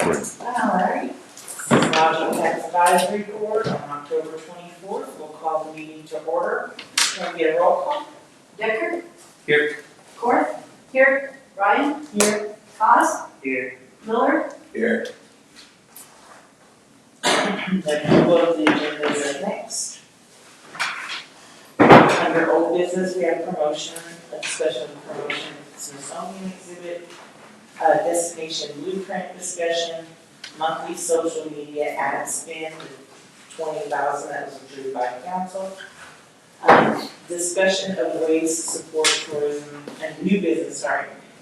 Alright, this is Lodging Tax Advisory Board on October 24th. We'll call the meeting to order. Can we get a roll call? Decker? Here. Korth? Here. Ryan? Here. Haas? Here. Miller? Here. The approval of the agenda is next. Under old business, we have promotion, a special promotion, Smithsonian exhibit, destination blueprint discussion, monthly social media ad spend, $20,000 that was approved by council. Discussion of ways to support tourism and new business,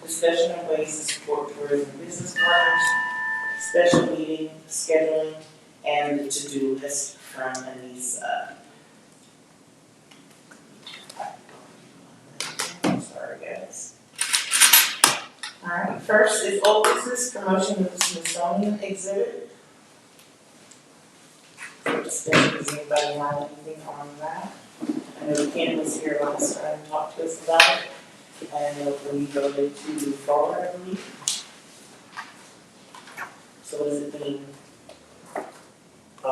discussion of ways to support tourism business partners, special meeting scheduling, and the to-do list from Anissa. Sorry, guys. All right, first is old business, promotion of the Smithsonian exhibit. Does anybody have anything on that? I know Ken was here last time and talked to us about it, and we voted to move forward, I believe. So what does it mean? I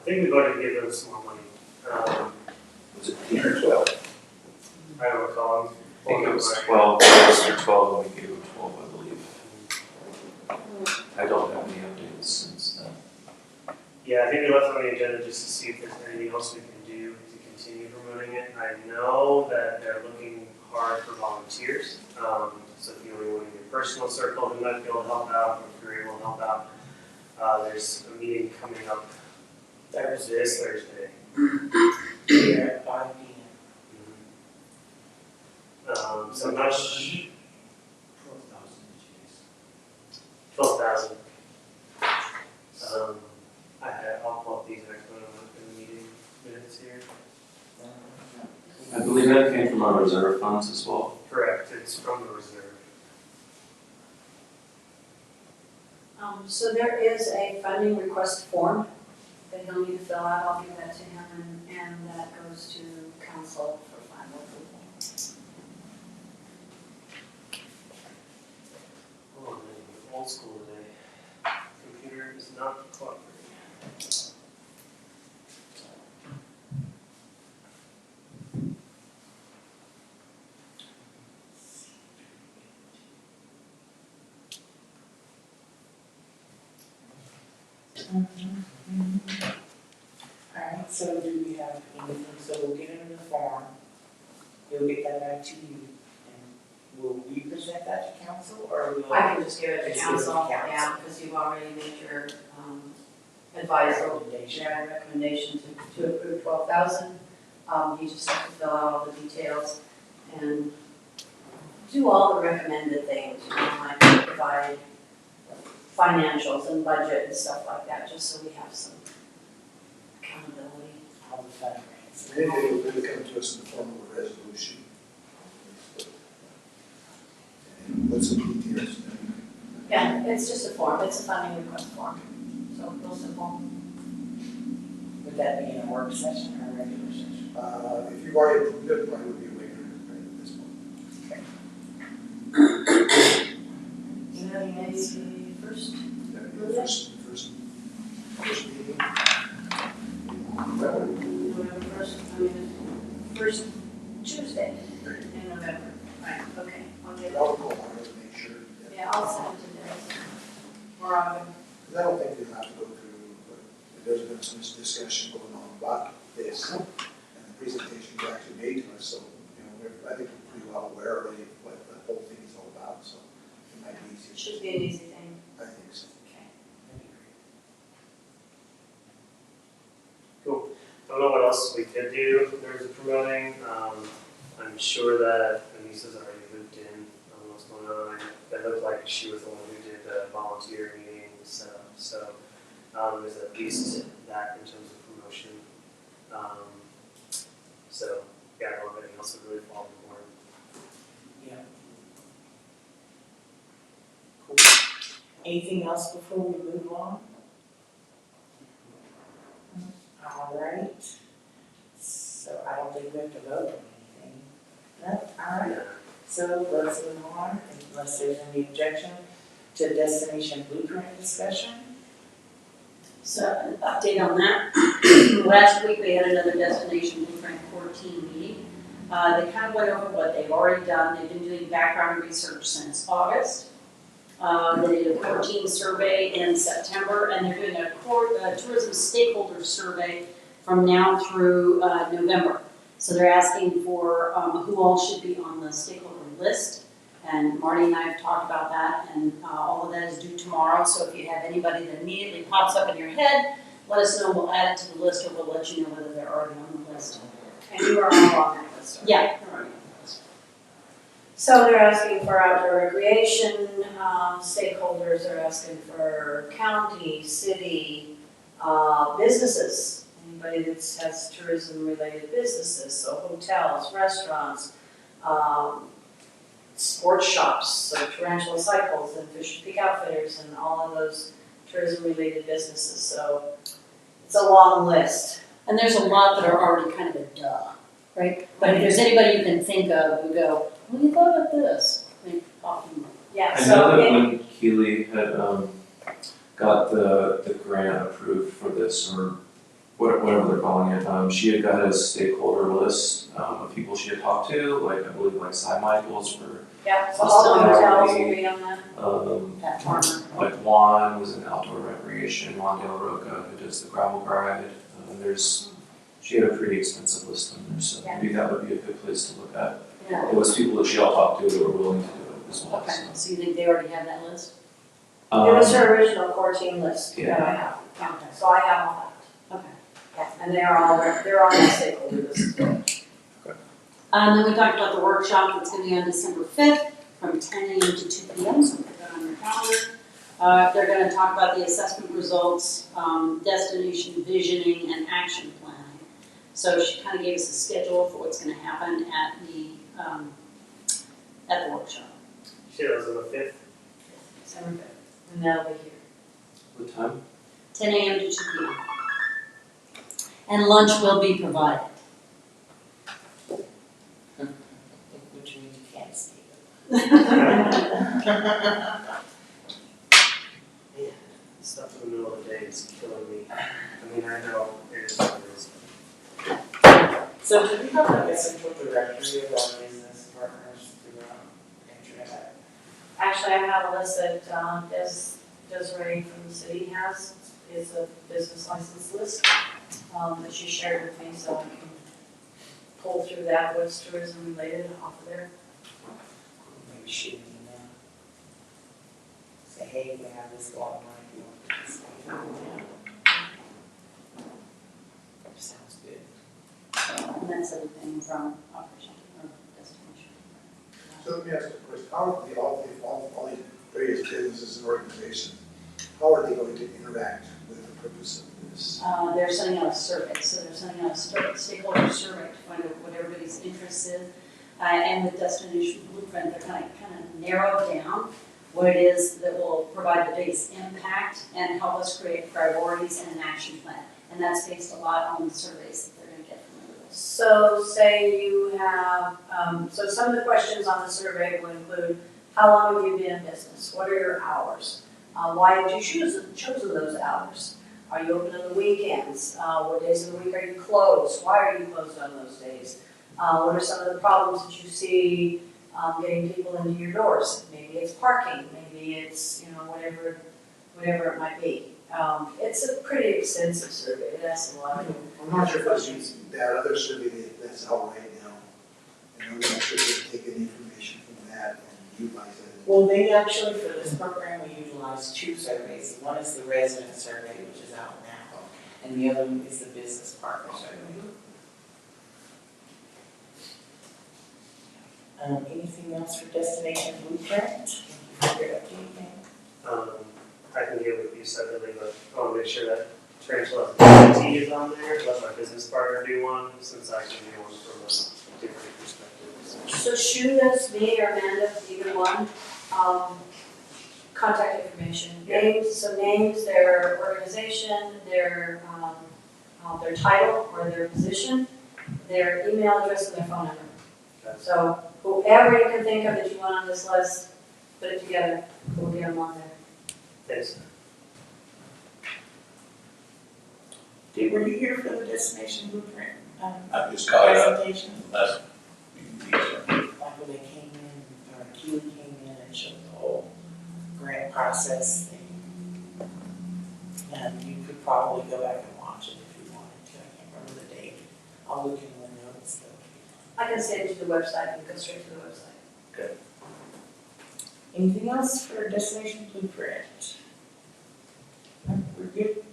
think we voted to give them some more money. Was it 10 or 12? I don't recall. I think it was 12, last year 12, and we gave them 12, I believe. I don't have any updates since then. Yeah, I think we left on the agenda just to see if there's anything else we can do to continue promoting it. I know that they're looking hard for volunteers. So if you're anyone in your personal circle who might be able to help out, or if you're able to help out, there's a meeting coming up this Thursday. Here at 5 p.m. So I'm not 12,000. I'll pull up the exact one in the meeting minutes here. I believe that came from our reserve funds as well. Correct, it's from the reserve. So there is a funding request form that he'll need to fill out. I'll give that to him, and that goes to council for final approval. Oh, man, old school today. Computer is not cooperating. Alright, so do we have anything, so we'll get it in the form, we'll get that back to you, and will we present that to council, or will? I can just give it to Just give it to council, council. yeah, because you've already made your advisor Recommendation. recommendation to approve 12,000. You just have to fill out all the details and do all the recommended things, like provide financials and budget and stuff like that, just so we have some accountability. All the fundraising. It'll come to us in the form of a resolution. And what's the details? Yeah, it's just a form, it's a funding request form, so real simple. Would that be in a work session or a regular session? If you've already approved it, probably would be a regular right at this point. Maybe first, That'd be the first meeting. whatever first Tuesday in November. Right, okay, I'll get it. I'll call on it to make sure. Yeah, I'll send it to Dennis. Or I'll Because I don't think they'll have to go through, but there's been some discussion going on about this. And the presentation you actually made to us, so, I think we're pretty well aware already of what the whole thing is all about, so it might be easier. should be an easy thing. I think so. Okay. That'd be great. Cool. I don't know what else we could do in terms of promoting. I'm sure that Anissa's already looped in on what's going on. It looked like she was the one who did the volunteer meeting and stuff. So there's at least that in terms of promotion. So yeah, I don't know if anything else would really fall in line. Yeah. Cool. Anything else before we move on? All right. So I don't think we have to vote on anything. No? All right. Yeah. So let's move on, unless there's any objection. to destination blueprint discussion. So an update on that. Last week we had another Destination Blueprint 14 meeting. They kind of went over what they've already done. They've been doing background research since August. They did a 14 survey in September, and they're doing a tourism stakeholder survey from now through November. So they're asking for who all should be on the stakeholder list. And Marty and I have talked about that, and all of that is due tomorrow. So if you have anybody that immediately pops up in your head, let us know. We'll add it to the list, or we'll let you know whether they're already on the list. And you are all on that list, right? Yeah, they're already on the list. So they're asking for outdoor recreation, stakeholders are asking for county, city, businesses. Anybody that has tourism-related businesses, so hotels, restaurants, sports shops, so Tarantula Cycles and Fish and Peak Outfitters and all of those tourism-related businesses. So it's a long list. And there's a lot that are already kind of a duh, right? But if there's anybody you can think of who go, well, you thought about this, I mean, often. Yeah, I so know that it- when Keely had got the grant approved for this, or whatever they're calling it, she had got a stakeholder list of people she had talked to, like I believe like Cy Michaels for yeah, so all the hotels will be on that. Pat Farmer. like Juan was in outdoor recreation, Juan Del Roca who does the gravel ride. She had a pretty extensive list on there, so maybe that would be a good place to look at. Yeah. It was people that she all talked to that were willing to do it as well. Okay, so you think they already have that list? It was her original 14 list that I have. Okay. So I have all Okay. that. Yeah, and they're on the stakeholder list as well. Then we talked about the workshop that's going to be on December 5th from 10 a.m. to 2 p.m. So put that on your calendar. They're going to talk about the assessment results, destination visioning, and action planning. So she kind of gave us a schedule for what's going to happen at the workshop. She was on the 5th. December 5th, and that'll be here. What time? 10 a.m. to 2 p.m. And lunch will be provided. Which means you can't escape Yeah, stuff in the middle of the day is killing me. I mean, I know it is what it is. So do we have like a central directory of our business partners throughout Trinidad? Actually, I have a list that Desiree from the city has. It's a business license list that she shared with me, so I can pull through that, what's tourism related off of there. Maybe shoot an email. Say, hey, we have this going on, if you want to participate. Sounds good. And that's everything from operation or destination. So let me ask you a question, how are all these various businesses and organizations, how are they going to interact with the purpose of this? They're sending out a survey, so they're sending out a stakeholder survey to find out what everybody's interest is. And with Destination Blueprint, they're kind of narrowed down what it is that will provide the biggest impact and help us create priorities and an action plan. And that's based a lot on the surveys that they're going to get from everybody. So say you have, so some of the questions on the survey will include, how long have you been in business? What are your hours? Why have you chosen those hours? Are you open on the weekends? What days of the week are you closed? Why are you closed on those days? What are some of the problems that you see getting people into your doors? Maybe it's parking, maybe it's, whatever it might be. It's a pretty extensive survey, it asks a lot of I'm not sure if it's using that other survey that's out right now, and I'm not sure if they take any information from that and utilize it. Well, they actually, for this program, we utilize two surveys. One is the resident survey, which is out now, and the other one is the business partner survey. Anything else for Destination Blueprint? Thank you for your update. I can get with you separately, but I want to make sure that Tarantula T is on there. Let my business partner do one, since I can do one from a different perspective. So shoot us, me or Amanda, either one, contact information, names, their organization, their title or their position, their email address and their phone number. Okay. So whoever you can think of that you want on this list, put it together, we'll get them on there. Thanks. Dave, were you here for the destination blueprint, I just caught up presentation? last meeting. Like when they came in, or Keely came in and showed the whole grant process thing. And you could probably go back and watch it if you wanted to, I can't remember the date, I'll look in the notes though. I can send you to the website and go straight to the website. Anything else for destination blueprint? No, we're good?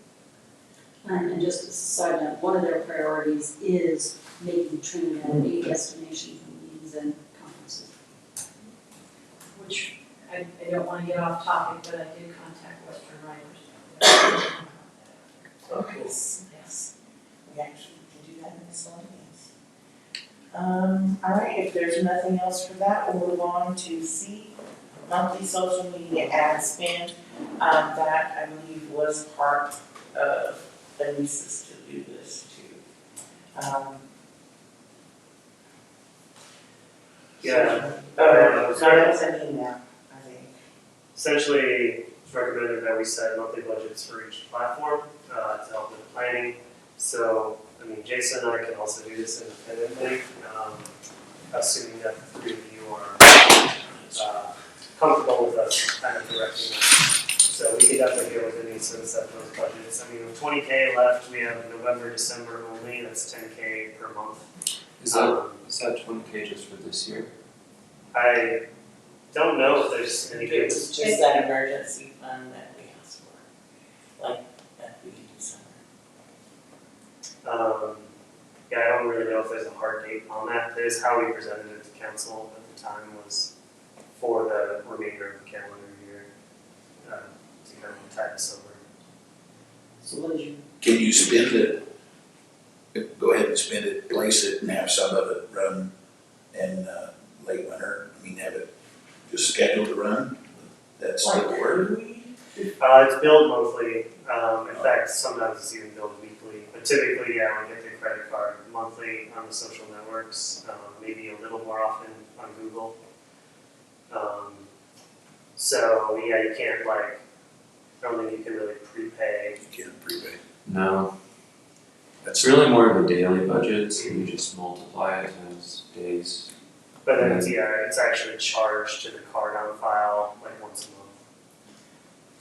And just as a side note, one of their priorities is making Trinidad a destination for meetings and conferences. Which, I don't wanna get off topic, but I did contact Western Writers. Okay. Yes, we actually can do that in miscellaneous. All right, if there's nothing else for that, we'll move on to C, monthly social media ad spend. That I believe was part of Elisa's to-do list too. Yeah. No, that was an email, I think. Essentially, it's recommended that we set monthly budgets for each platform to help with planning. So, I mean, Jason and I can also do this independently, assuming that the three of you are comfortable with us kind of directing us. So we could definitely go with any sort of set those budgets. I mean, with 20K left, we have November, December only, that's 10K per month. Is that 20K just for this year? I don't know if there's any It was just that emergency fund that we asked for, like, that we did December. Yeah, I don't really know if there's a hard date on that. That is how we presented it to council at the time, was for the remainder of the calendar year, to kind of tide us over. So what is your, Can you spend it, go ahead and spend it, place it, and have some of it run in late winter? I mean, have it just scheduled to run? That's still work. Like, we, It's billed monthly. In fact, sometimes it's even billed weekly. But typically, yeah, we get the credit card monthly on the social networks, maybe a little more often on Google. So yeah, you can't like, I don't think you can really prepay. You can't prepay. No. That's It's really more of a daily budget, so you just multiply it times days. But then it's actually charged to the card on file like once a month.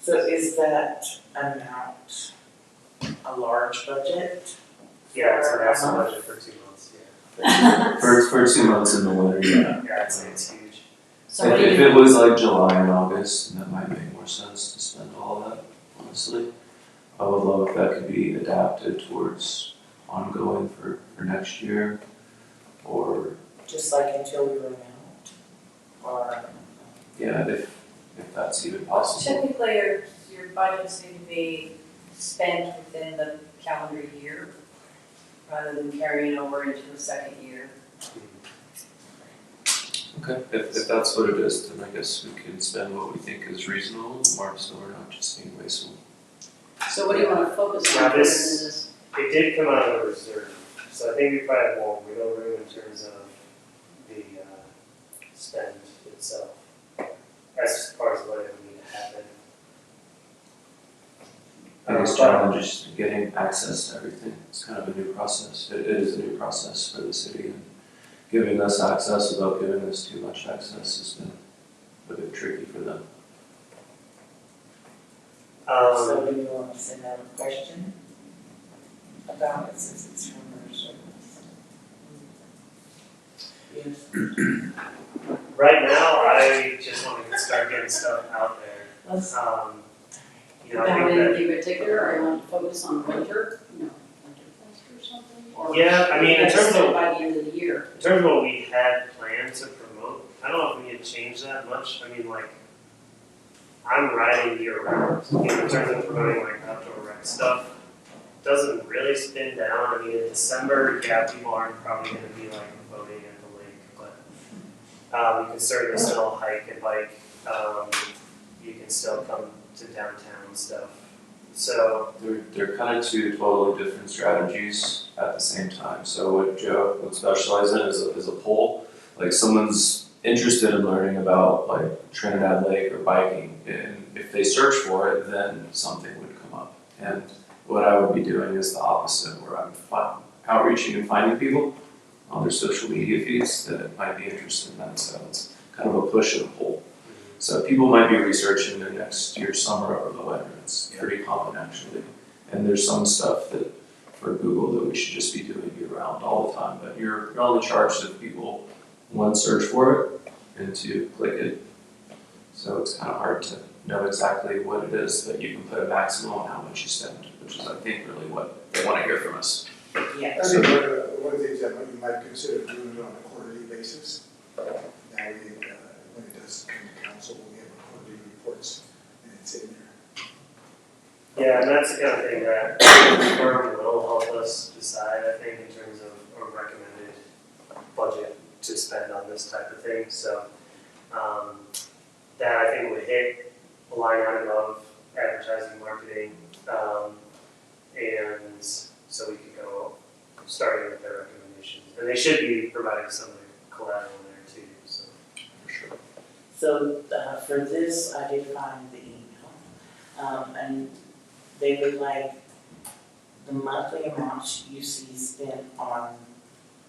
so is that amount a large budget? Yeah, it's a For a massive month? budget for 2 months, yeah. For 2 months in the winter, yeah. Yeah, I'd say it's huge. so what do If you, it was like July and August, then that might make more sense to spend all of that, honestly. I would love if that could be adapted towards ongoing for next year, or, Just like until we run out, or, yeah, if that's even possible. Typically, your budgets need to be spent within the calendar year, rather than carrying over into the second year. Okay, if that's what it is, then I guess we can spend what we think is reasonable, Mark, so we're not just being wasteful. so what do you wanna focus Now on for this- this? It did come out of the reserve, so I think we probably have more wiggle room in terms of the spend itself, as far as what it would need to happen. Biggest challenge is getting access to everything. It's kind of a new process. It is a new process for the city, and giving us access without giving us too much access has been a bit tricky for them. so do you want to send out a question about it since it's from our service? Yes, Right now, I just want to start getting stuff out there. let's, You know, I About think that, anything particular, or you want to focus on winter? No, Winterfest or something? Or yeah, I mean, in terms of by the end of the year? In terms of what we had planned to promote, I don't know if we had changed that much. I mean, like, I'm riding year round. You know, in terms of promoting like outdoor rec stuff, doesn't really spin down. I mean, in December, yeah, people aren't probably going to be like boating at the lake, but you can certainly still hike and bike. You can still come to downtown stuff. So They're kind of two totally different strategies at the same time. So what Joe would specialize in is a pole. Like someone's interested in learning about like Trinidad Lake or biking, and if they search for it, then something would come up. And what I would be doing is the opposite, where I'm outreaching and finding people on their social media feeds that might be interested in that. So it's kind of a push and a pull. So people might be researching their next year's summer over the winter. It's pretty common actually. And there's some stuff that for Google that we should just be doing year round all the time. But you're only charged if people, one, search for it, and two, click it. So it's kind of hard to know exactly what it is, but you can put a maximum on how much you spend, which is I think really what they want to hear from us. Yeah. I think one of the things that you might consider doing it on a quarterly basis. That way, when it does come to council, we have quarterly reports and it's in there. Yeah, and that's the kind of thing that the firm will help us decide, I think, in terms of a recommended budget to spend on this type of thing. So that I think would hit a line item of advertising, marketing, and so we could go starting with their recommendations. And they should be providing some of the collateral there too, so for sure. So for this, I did find the email, and they would like the monthly amounts you see spent on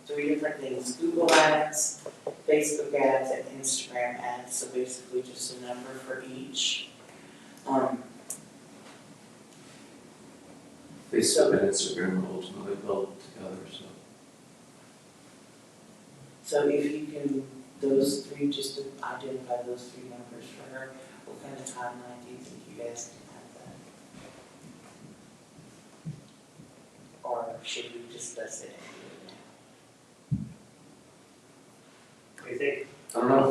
3 different things: Google ads, Facebook ads, and Instagram ads. So basically just a number for each. Facebook and Instagram will ultimately build together, so. So if you can, those 3, just to identify those 3 numbers for her, what kind of timeline do you think you guys can have that? Or should we discuss it and do it now? What do you think? I don't know.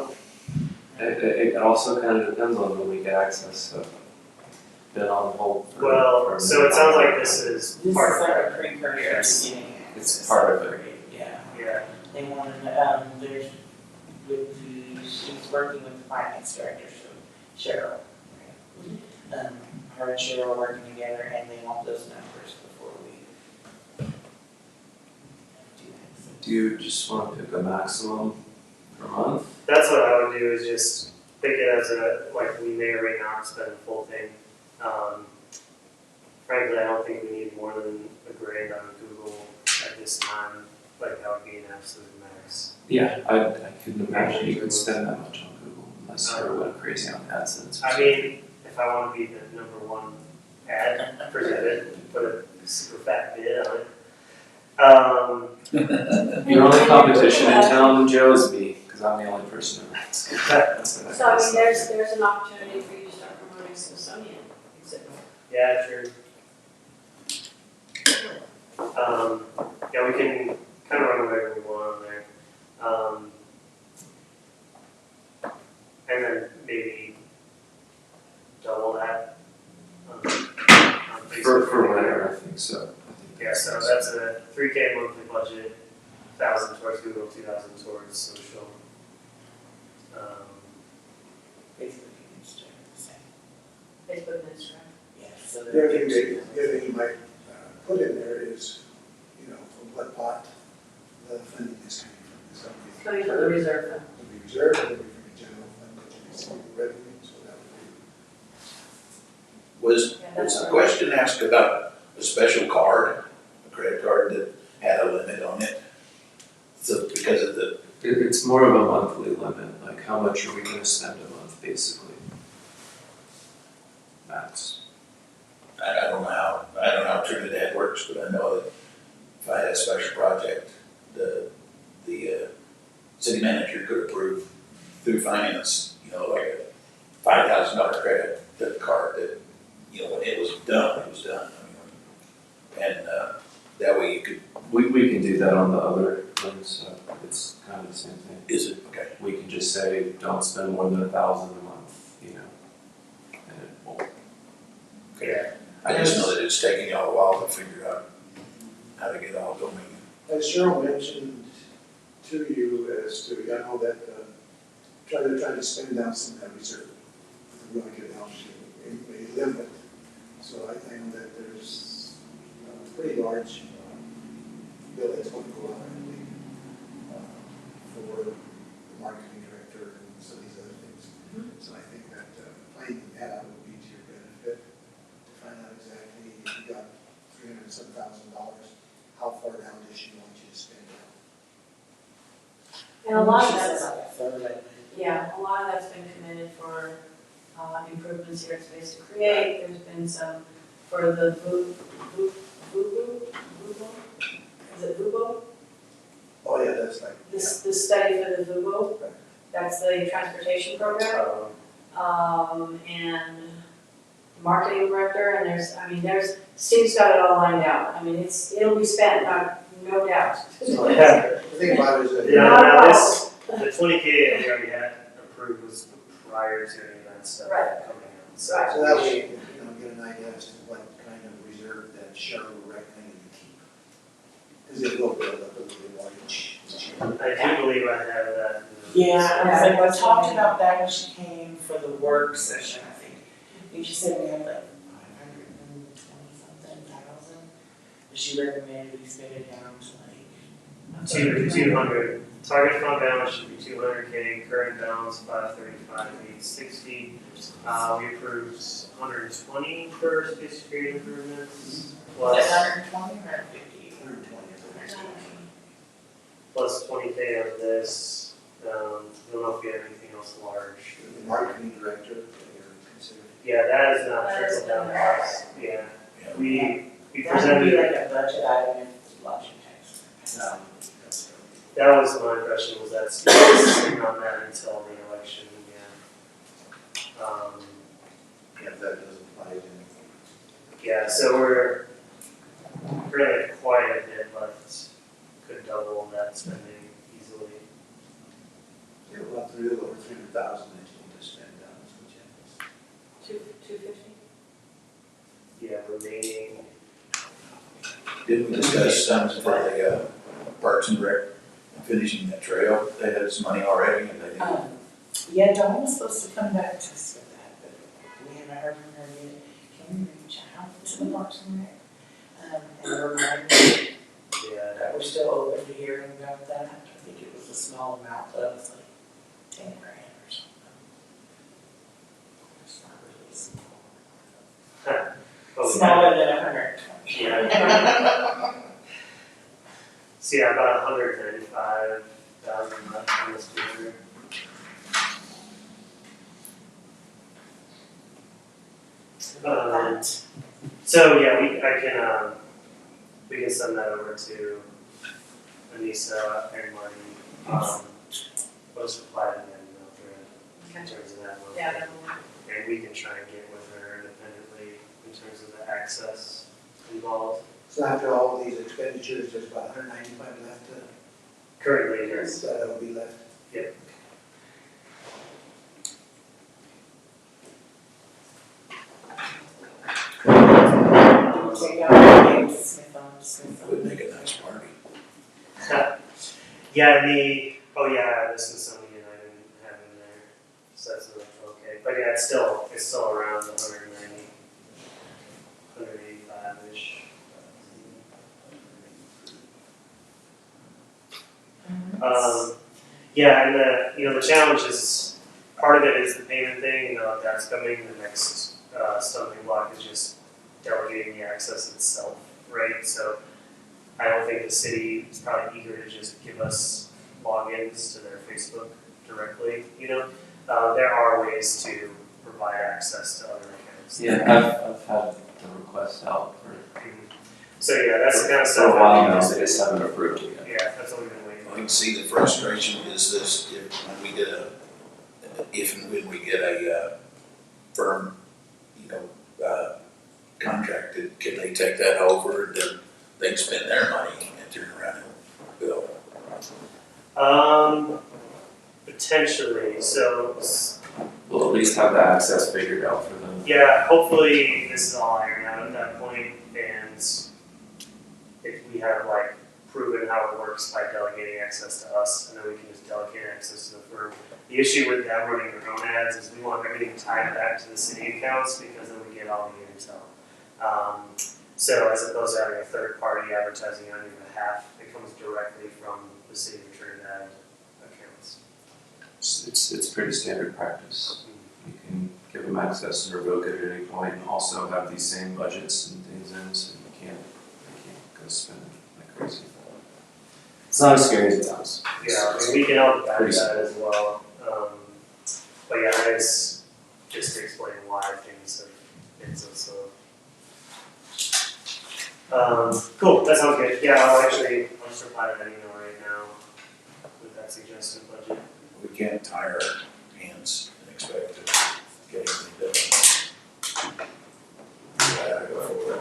It also kind of depends on when we get access, so. Been on hold for. Well, so it sounds like this is This part is of like it. a precursor Yes. to getting It's access. part of it. Yeah, Yeah, they wanted, there's, she's working with the finance director, so Cheryl. Her and Cheryl are working together and they want those numbers before we do that. Do you just want to pick a maximum per month? that's what I would do, is just pick it as a, like, we may or may not spend the full thing. Frankly, I don't think we need more than $1,000 on Google at this time. Like, that would be an absolute max. Yeah, I couldn't imagine you could spend that much on Google unless you were went crazy on AdSense. I mean, if I want to be the #1 ad presented, put a super fat bid on it. Your only competition in town, Joe, is me, because I'm the only person who writes. So I mean, there's an opportunity for you to start promoting Smithsonian exhibit. Yeah, sure. Yeah, we can kind of run whatever we want on there. And then maybe double that. On Facebook. For winter, I think so. Yeah, so that's a $3,000 monthly budget, 1,000 towards Google, 2,000 towards social. Facebook and Instagram the same. Facebook and Instagram. Yeah, so The they're. other thing you might put in there is, you know, from what pot the funding is coming from. Is that It's coming from the reserve fund. It'll be reserved, it'll be from the general fund that you receive the revenue, so that would Was the question asked about a special card, a credit card that had a limit on it? So because of the, It's more of a monthly limit, like how much are we gonna spend a month, basically? Max. I don't know how Trinidad works, but I know that if I had a special project, the city manager could approve through finance, you know, like a $5,000 credit card that, you know, when it was done, it was done. I mean, and that way you could, We can do that on the other ones, so it's kind of the same thing. is it, okay? We can just say, don't spend more than 1,000 a month, you know, and it won't. Yeah. I just know that it's taking y'all a while to figure out how to get all going. As Cheryl mentioned to you, as to, I know that, they're trying to spend down some of that reserve. We want to get down to a limit. So I know that there's a pretty large bill that's going to go out, I believe, for the marketing director and some $1,000, how far down does she want you to spend it? And a lot of She said that's, like a third, I think. yeah, a lot of that's been committed for, improvements here at Space to Create. There's been some for the is it VUBO? Oh, yeah, that's like, This study for the VUBO, Right. that's the transportation program. And marketing director, and Steve's got it all lined out. I mean, it'll be spent, no doubt. Yeah, the thing about it is that. yeah, Not a now problem. the 20K we already had approved was prior to any of that stuff Right. coming out. So Right. So that way, get an idea as to what kind of reserve that Cheryl would recommend you keep. Because it will build up a little bit more each year. I do believe I have that. Yeah, I was like, we talked about that when she came for the work session, I think. I think she said we have like 520-something thousand, but she recommended we spend it down to like. 200. Target fund balance should be 200K. Current balance 535,860. We approved 120 for space security improvements. Was it Plus 120 or 150? 120. plus 20K of this. I don't know if we have anything else large. The marketing director, you're considering. Yeah, that is not That is trickled down to us. Yeah, Yeah. we That would be presented. like a budget item if lodging tax. That was my impression, was that sitting on that until the election, yeah. Yeah, that doesn't apply to anything. Yeah, so we're really quite a bit left, could double that spending easily. Yeah, well, up to a little over 300,000 that you need to spend down, is what you have. 250? Yeah, remaining, Didn't we discuss some for the Parks and Rec, finishing that trail? They had some money already and they didn't. Yeah, Dawn was supposed to come back to us with that, but we haven't heard from her yet. Can we reach out to the Parks and Rec? And remind them yeah, that we're still open to hearing about that? I think it was a small amount, but it was like 10 grand or something. It's not really small. oh, Smaller than 120. yeah. So yeah, about 195,000 left on this year. That. So yeah, we can send that over to Anissa and Marty. We'll just reply to them in terms of that one. Yeah, that'll work. And we can try and get with her independently in terms of the access involved. So after all these expenditures, there's about 195 left, Currently, yes. that will be left. Take out the name Smith on Smith on. Would make a nice party. Yeah, this is something I didn't have in there, so that's okay. But yeah, it's still around 190, 185-ish. Yeah, and the challenge is, part of it is the payment thing, that's coming. The next stumbling block is just delegating the access itself, right? So I don't think the city is probably eager to just give us logins to their Facebook directly, there are ways to provide access to other accounts. Yeah, I've had the request out for So yeah, that's the kind of for stuff a while that now, we they just, just haven't approved it yet. yeah, that's what we've been waiting I on. can see the frustration is this, when we get if and when we get a firm, contracted, can they take that over and then they can spend their money and turn around and bill? Potentially, so We'll at least have the access figured out for them. yeah, hopefully this is all ironed out at that point, and if we have proven how it works by delegating access to us, and then we can just delegate access to the firm. The issue with them running their own ads is we want everything tied back to the city accounts, because then we get all the intel. So as opposed to having a third party advertising on your behalf, it comes directly from the city of Trinidad accounts. It's pretty standard practice. You can give them access and revoke it at any point, and also have these same budgets and things in, so you can't to spend like crazy. It's not as scary as it sounds. Yeah, I mean, we can help guide Pretty that as well. But yeah, it's just to explain why things have been so slow. Cool, that sounds good. Yeah, I'll just reply to that email right now with that suggested budget. We can't tie our hands and expect to get anything done. Yeah, go forward.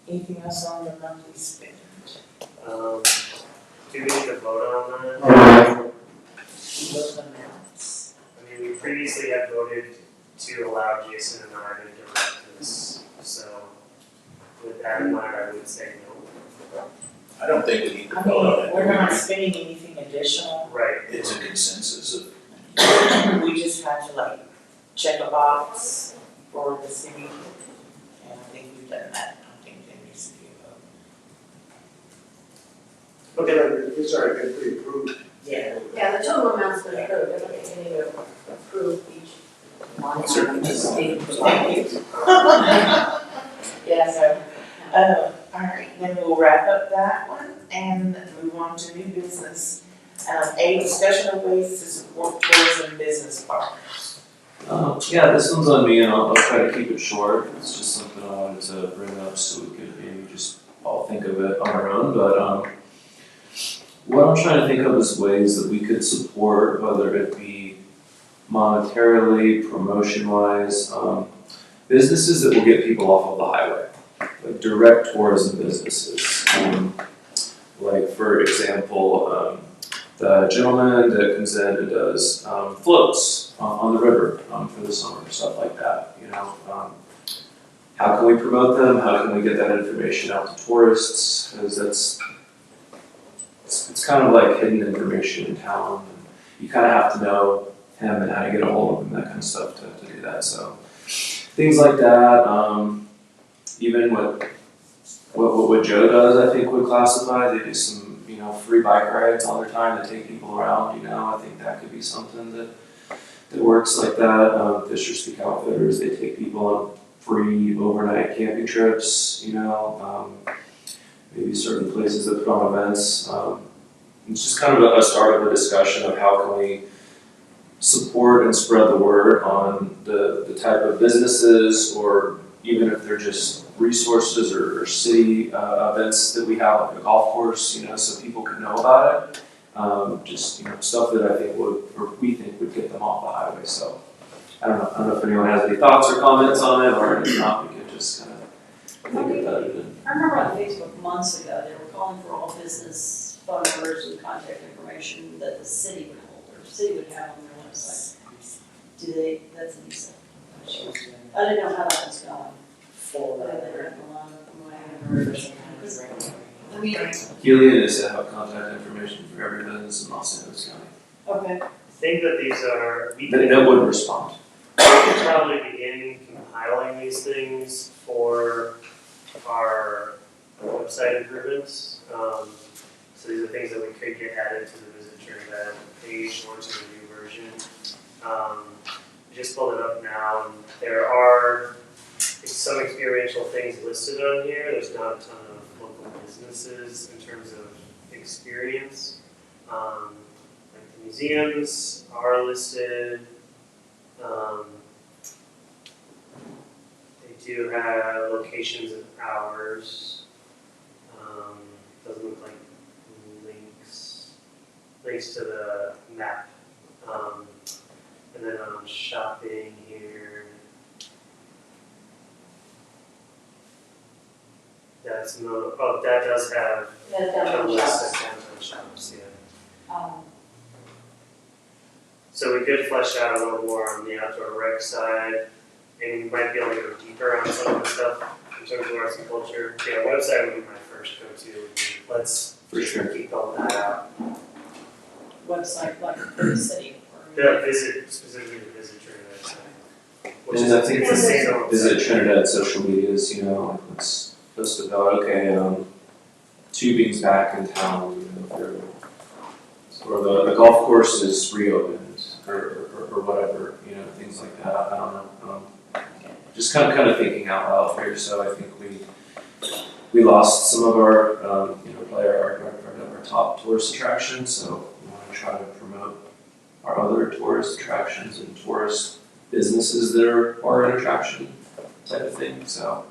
Anything else on the monthly spend? Do we need to vote on that? Those amounts. I mean, we previously had voted to allow Jason and I to direct this, so with that in mind, I would say no. I don't think we need to I vote on mean, it. we're not spending anything additional. Right. It's a consensus of, We just have to like check a box for the city. And I think we've done that. I think there needs to be a vote. Okay, It's already been pre-approved. Yeah. Yeah, the total amount's been approved, I don't think we need to approve each line item, just state the Thank you. Yeah, so, all right, then we'll wrap up that one and move on to new business. A, discussion of ways to support tourism business partners. Yeah, this one's on me, and I'll try to keep it short. It's just something I wanted to bring up so we could maybe just all think of it on our own. But what I'm trying to think of is ways that we could support, whether it be monetarily, promotion-wise, businesses that will get people off of the highway, like direct tourism businesses. Like for example, the gentleman that comes in and does floats on the river for the summer, stuff like that. You know, how can we promote them? How can we get that information out to tourists? Because it's kind of like hidden information in town, and you kind of have to know him and how to get a hold of him, that kind of stuff to do that. So things like that. Even what Joe does, I think would classify. They do some free bike rides all their time to take people around. I think that could be something that works like that. Fisher Speak Outfitters, they take people on free overnight camping trips. Maybe certain places that put on events. It's just kind of a start of a discussion of how can we support and spread the word on the type of businesses, or even if they're just resources or city events that we have, like a golf course, so people can know about it. Just stuff that I think we think would get them off the highway. So I don't know if anyone has any thoughts or comments on it, or if not, we could just kind of think about it. I remember on Facebook months ago, they were calling for all business phone numbers and contact information that the city would hold, or the city would have on their website. Do they, that's an easy. I didn't know how that was going. Whether they were along the way or something. I mean, Helion is to have contact information for every business in Los Angeles County. okay, I think that these are, we That would respond. could probably begin compiling these things for our website improvements. So these are things that we could get added to the Visit Trinidad page or to the new version. I just pulled it up now, and there are some experiential things listed on here. There's not a ton of local businesses in terms of experience. Like the museums are listed. They do have locations and hours. Doesn't look like links to the map. And then shopping here. That's no, oh, that does have That's a down to list shops. of downtown shops, yeah. Um, So we could flesh out a little more on the outdoor rec side, and we might be able to go deeper on some of the stuff in terms of arts and culture. Yeah, website would be my first go-to. Let's For sure. keep building that out. website like for the city. The visit, specifically the Visit Trinidad site. Which And is, I think it's a standalone Visit site. Trinidad social medias, like let's post about, okay, tubing's back in town, or the golf course is reopened, or whatever, things like that. I don't know. just kind of thinking out loud here, so I think we lost some of our, probably our top tourist attractions, so we wanna try to promote our other tourist attractions and tourist businesses that are an attraction type of thing, so.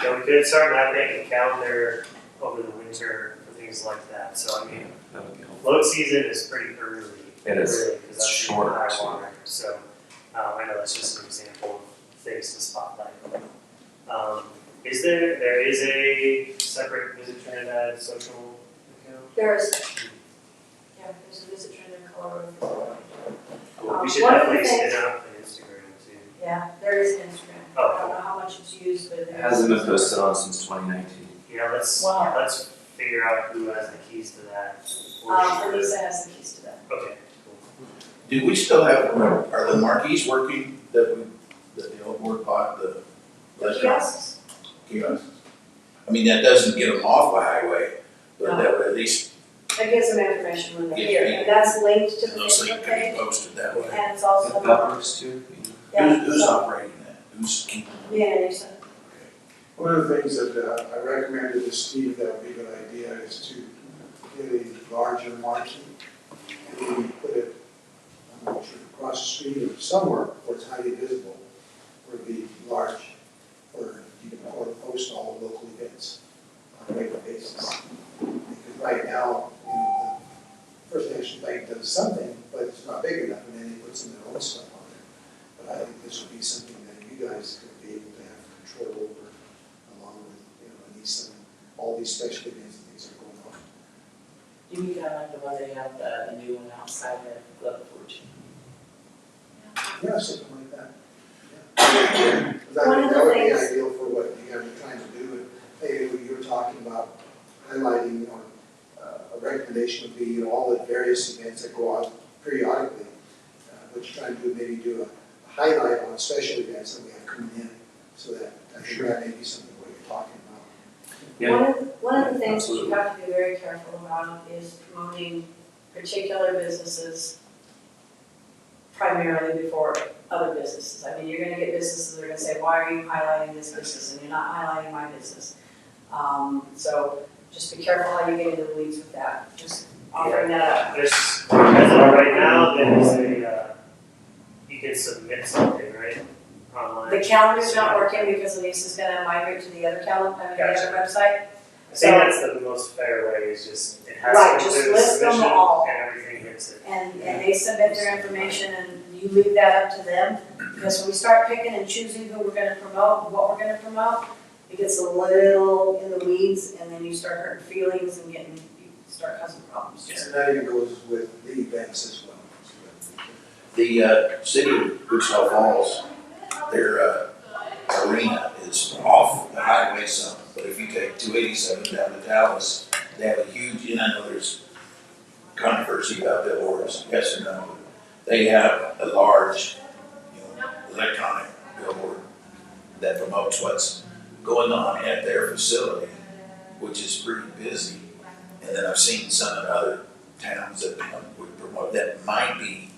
Yeah, we could start mapping a calendar over the winter for things like that, so I mean, That would be helpful. float season is pretty early. It is. Really, because that's Short, high too. water, so, I know that's just an example of things to spotlight. There is a separate Visit Trinidad social account? There is, yeah, there's a Visit Trinidad Colorado. We should one of the definitely things- spin up an Instagram too. Yeah, there is Instagram. Oh. I don't know how much it's used, but It there is. hasn't been posted on since 2019. Yeah, let's Wow. figure out who has the keys to that. Elisa has the keys to that. Okay, cool. Do we still have, are the marquees working that the old board bought, the restaurant Kiosks? kiosks? I mean, that doesn't get them off the highway, but that would at least, That gives them information when they're Yeah, here, yeah. and that's linked to the those things Facebook can be page, posted that way. and it's If also. that works too. Yeah, Who's so- operating that? Who's keeping? Me and Elisa. One of the things that I recommended to Steve that would be a good idea is to get a larger marquee and maybe put it, I'm not sure, across the street or somewhere where it's highly visible, where it'd be large, where you can post all the local events on a regular basis. Because right now, the First National Bank does something, but it's not big enough, and then they put some of their own stuff on there. But I think this would be something that you guys could be able to have control over, along with, Anissa and all these special events and things that are going on. Do we kind of like the one they have, the new one outside the Club 14? Yeah, something like that. Yeah. 'Cause I One think of the that would be things- ideal for what you guys are trying to do, and, hey, you were talking about highlighting, or a recommendation would be, all the various events that go out periodically. What you're trying to do, maybe do a highlight on special events that we have coming in, so that, I think Sure. that may be something what you're talking about. Yeah. One of the things that you Absolutely. have to be very careful about is promoting particular businesses primarily before other businesses. I mean, you're gonna get businesses that are gonna say, why are you highlighting this business, and you're not highlighting my business. So just be careful how you get into the weeds with that, just offering that up. There's, as of right now, there's you can submit something, right, online? The calendar's not working because Lisa's gonna migrate to the other calendar, the Gotcha. other website. I think that's the most fair way, is just, it has Right, to go just through the list them submission, all. and everything hits it. And they submit their information and you leave that up to them, because when we start picking and choosing who we're gonna promote, and what we're gonna promote, it gets a little in the weeds, and then you start hurting feelings and you start causing problems. And that even goes with the events as well. The city of Wichita Falls, their arena is off the highway some, but if you take 287 down to Dallas, they have a huge, and I know there's controversy about billboards, yes or no. They have a large, electronic billboard that promotes what's going on at their facility, which is pretty busy. And then I've seen some in other towns that would promote, that might be,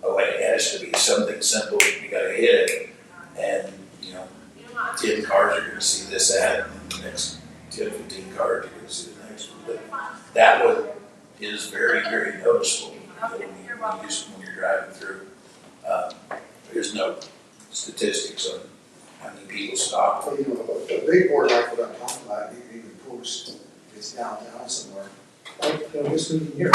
it has to be something simple, you gotta hit it, and, 10 cars are gonna see this ad, and the next 10, 15 cars are gonna see the next one. But that one is very, very noticeable, when you're driving through. There's no statistics on how many people stop. But, a big board like what I'm talking about, you can even post, it's downtown somewhere, like, this meeting here.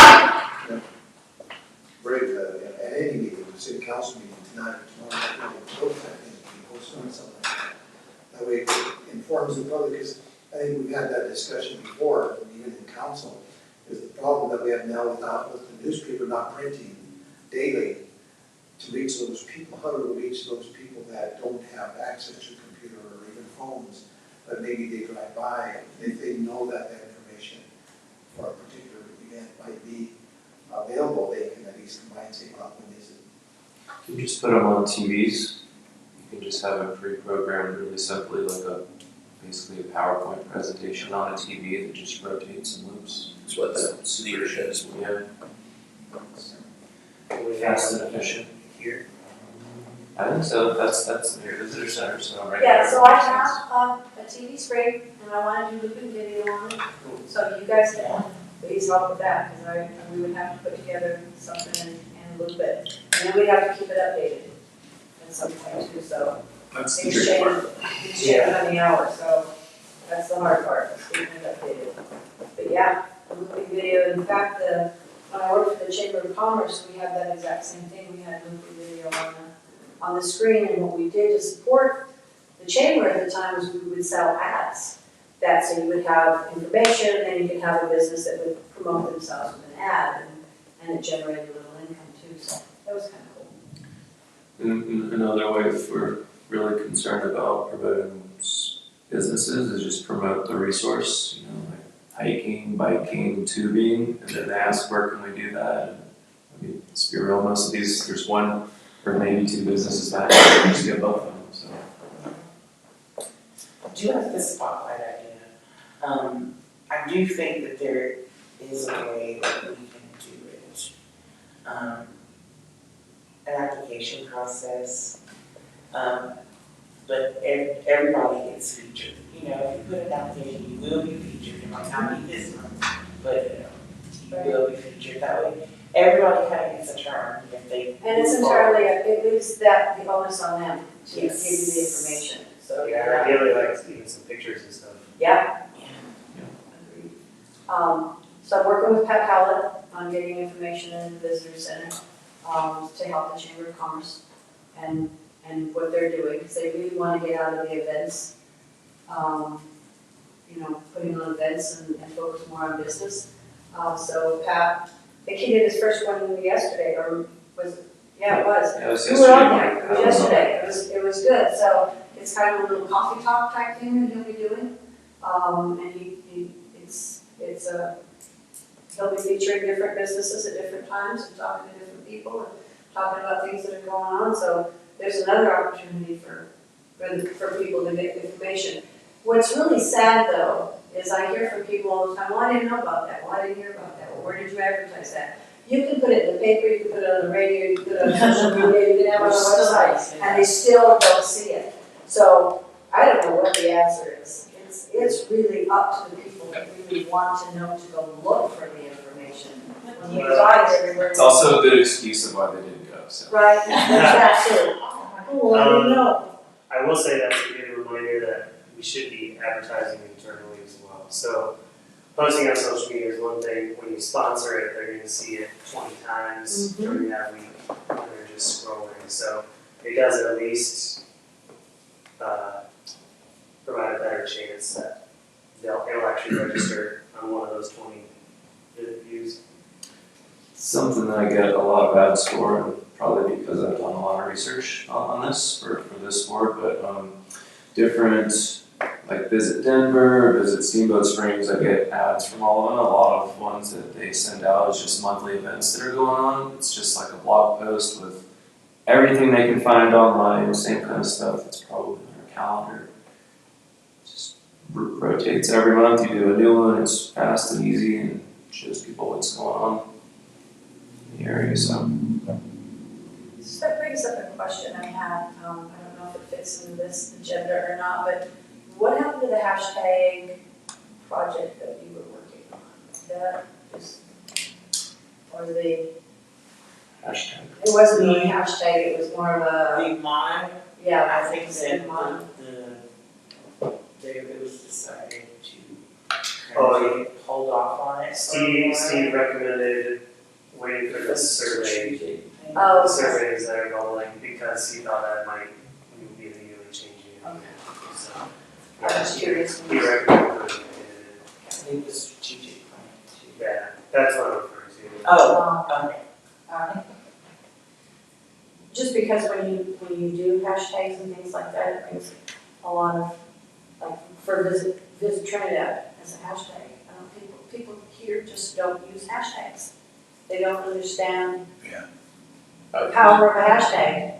Break, at any meeting, city council meeting tonight, tomorrow, post that thing, you post on something like that. That way it informs the public, because I think we've had that discussion before, even in council, is the problem that we have now with the newspaper not printing daily to reach those people, how to reach those people that don't have access to a computer or even phones, but maybe they drive by, and if they know that information for a particular event might be available, they can at least come by and say, well, when is it? You can just put them on TVs. You can just have it pre-programmed really simply, like basically a PowerPoint presentation on a TV that just rotates and loops. That's what the Super theater does. Yeah, We fast and efficient. here. I think so, that's your visitor center, so right Yeah, there. so I have a TV screen and I wanna do looping video on it. So you guys can please help with that, because we would have to put together something and loop it. And then we'd have to keep it updated at some point too, so That's the things tricky change, part. things change on the hour, so that's the hard part, is keeping it updated. But yeah, a looping video, in fact, when I worked for the Chamber of Commerce, we had that exact same thing, we had looping video on the screen, and what we did to support the chamber at the time was we would sell ads. So you would have information, and you could have a business that would promote themselves with an ad, and it generated a little income too, so that was kind of cool. Another way, if we're really concerned about promoting businesses, is just promote the resource, you know, like hiking, biking, tubing, and then ask where can we do that. And, I mean, let's be real, most of these, there's one or maybe two businesses that just get both of them, so. I do have this spotlight idea. I do think that there is a way that we can do it. An application process, but everybody gets featured. You know, if you put it out there, you will be featured. It might not be this month, but you will be featured. That way, everybody kind of gets a turn if they. And it's entirely, it leaves the onus on them to give you Yes. the information, so. Yeah, ideally like even some pictures and stuff. Yeah. Agreed. So I'm working with Pat Howlett on getting information in the visitor center, to help the Chamber of Commerce and what they're doing, because they really want to get out of the events, you know, putting on events and focus more on business. So Pat, I think he did his first one yesterday, or was it? Yeah, it was. Yeah, it was You were on yesterday. there, it was yesterday, it was good, so it's kind of a little coffee talk type thing that he'll be doing. And he'll be featuring different businesses at different times and talking to different people and talking about things that are going on, so there's another opportunity for people to get information. What's really sad though, is I hear from people all the time, well, I didn't know about that, well, I didn't hear about that, well, where did you advertise that? You can put it in the paper, you can put it on the radio, you can put it on social media, you can have it on the website, and they still don't see it. So, I don't know what the answer is. It's really up to the people that really want to know to go look for the information. When you find it everywhere. It's also a good excuse of why they didn't go, so. Right, that's that too. Oh, I didn't know. I will say that's a good reminder that we should be advertising internally as well. So posting on social media is one thing. When you sponsor it, they're going to see it 20 times during that week when they're just scrolling. So it does at least provide a better chance that it'll actually register on one of those 20 views. Something that I get a lot of ads for, and probably because I've done a lot of research on this for this board, but different, like Visit Denver, Visit Steamboat Springs, I get ads from all of them. A lot of ones that they send out is just monthly events that are going on. It's just like a blog post with everything they can find online, same kind of stuff that's probably in their calendar. Just rotates every month, you do a new one, it's fast and easy and shows people what's going on in the area, so. So that brings up a question I had, I don't know if it fits into this agenda or not, but what happened to the hashtag project that you were working on? That is, or it Hashtag. wasn't really a hashtag, it was more of a, The mine, yeah, I think that mine. it was decided to Oh, hold off on it. Steve recommended waiting for the survey. Oh, The surveys that are going because he thought that might be immediately changing. Okay. So, I was curious. he recommended putting it It was strategic plan too. in. Yeah, that's what I'm referring to. Oh, okay. Just because when you do hashtags and things like that, it brings a lot of, like, for visit Trinidad as a hashtag. People here just don't use hashtags. They don't understand the power of a hashtag.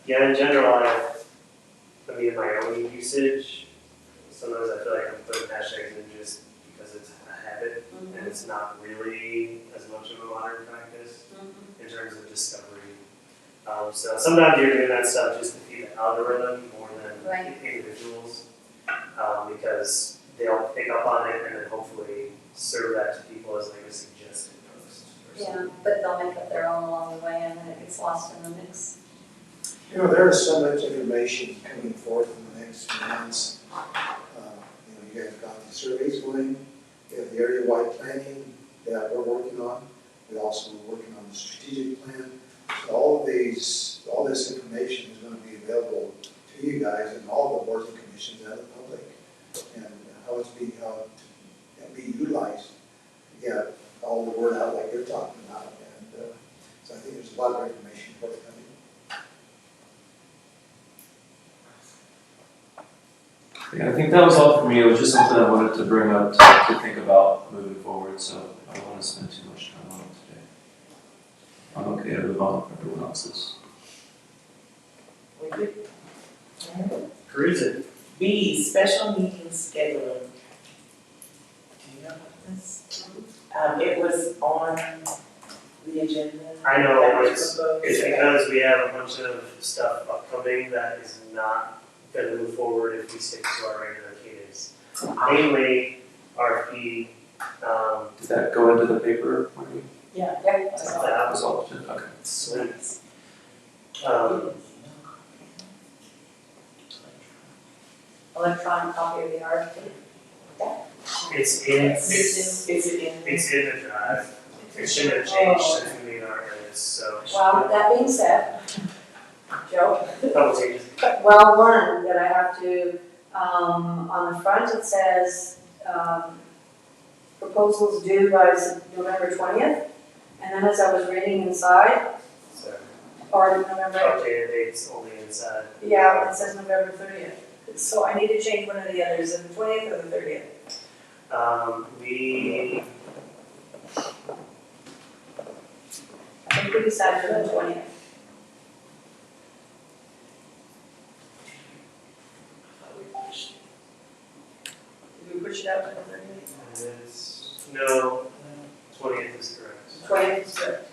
Yeah, in general, I mean, in my own usage, sometimes I feel like I'm putting hashtags in just because it's a habit and it's not really as much of a modern practice. in terms of discovery. So sometimes you're doing that stuff just to feed the algorithm more than Right. individuals, because they'll pick up on it and then hopefully serve that to people as like a suggested post or Yeah, something. but they'll make up their own along the way and then it gets lost in the mix. You know, there is so much information coming forth in the next few months. You guys got the surveys going, you have the area-wide planning that we're working on. We also are working on the strategic plan. So all this information is going to be available to you guys and all the boards and commissions and the public. And how it be utilized to get all the word out like you're talking about. And so I think there's a lot of information forthcoming. Yeah, I think that was all for me. It was just something I wanted to bring up to think about moving forward, so I don't want to spend too much time on it today. I'm okay to move on if everyone else is. We good? Cruising. B, special meeting scheduling. Do you know about this? It was on the agenda. I know, That was it's proposed. because we have a bunch of stuff upcoming that is not gonna move forward if we stick to our regular cadence. Mainly RFP, Did that go into the paper? Marty? Yeah. that Was all, okay. Sweet. Electronic copy of the RFP. it's in the drive. It shouldn't have changed since we made our edits, so. Well, that being said, Joe, Double changes. well, one, that I have to, on the front it says, proposals due by November 20th. And then as I was reading inside, So, or November, updated dates only inside. yeah, it says November 30th. So I need to change one of the others, is it the 20th or the 30th? I think we decided for the 20th. Did we push it out to the 30th? No, 20th is correct. 20th is correct.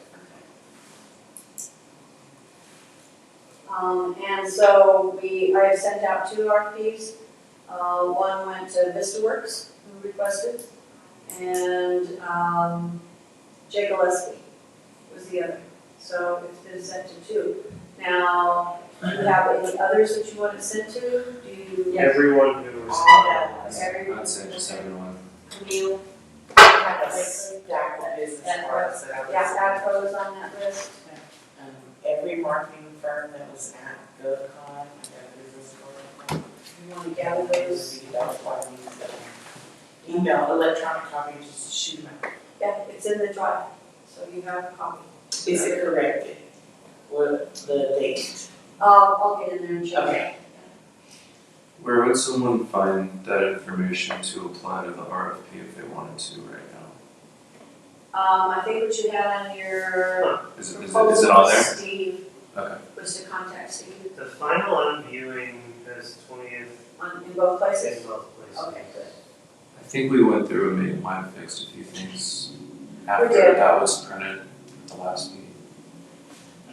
And so I have sent out 2 RFPs. One went to VistaWorks, who requested, and Jay Gillespie was the other. So it's been sent to 2. Now, do you have any others that you want to send to? Do you? Everyone who responded. I'd say just everyone. Camille? Have a stack of business cards that I was. Yeah, ADCO's on that list. Every marketing firm that was at GovCon, I got a business card. You want to gather those? That was why we used that. Email, electronic copy, just shoot them out. Yeah, it's in the drive, so you have a copy. Is it corrected? What, the date? I'll get in there and check. Okay. Where would someone find that information to apply to the RFP if they wanted to right now? I think what you had on your Is it proposal on was there? Steve, Okay. was to contact Steve The final I'm viewing is 20th in both places? in both places. Okay, good. I think we went through and might have fixed a few things after did. that was printed at the last meeting.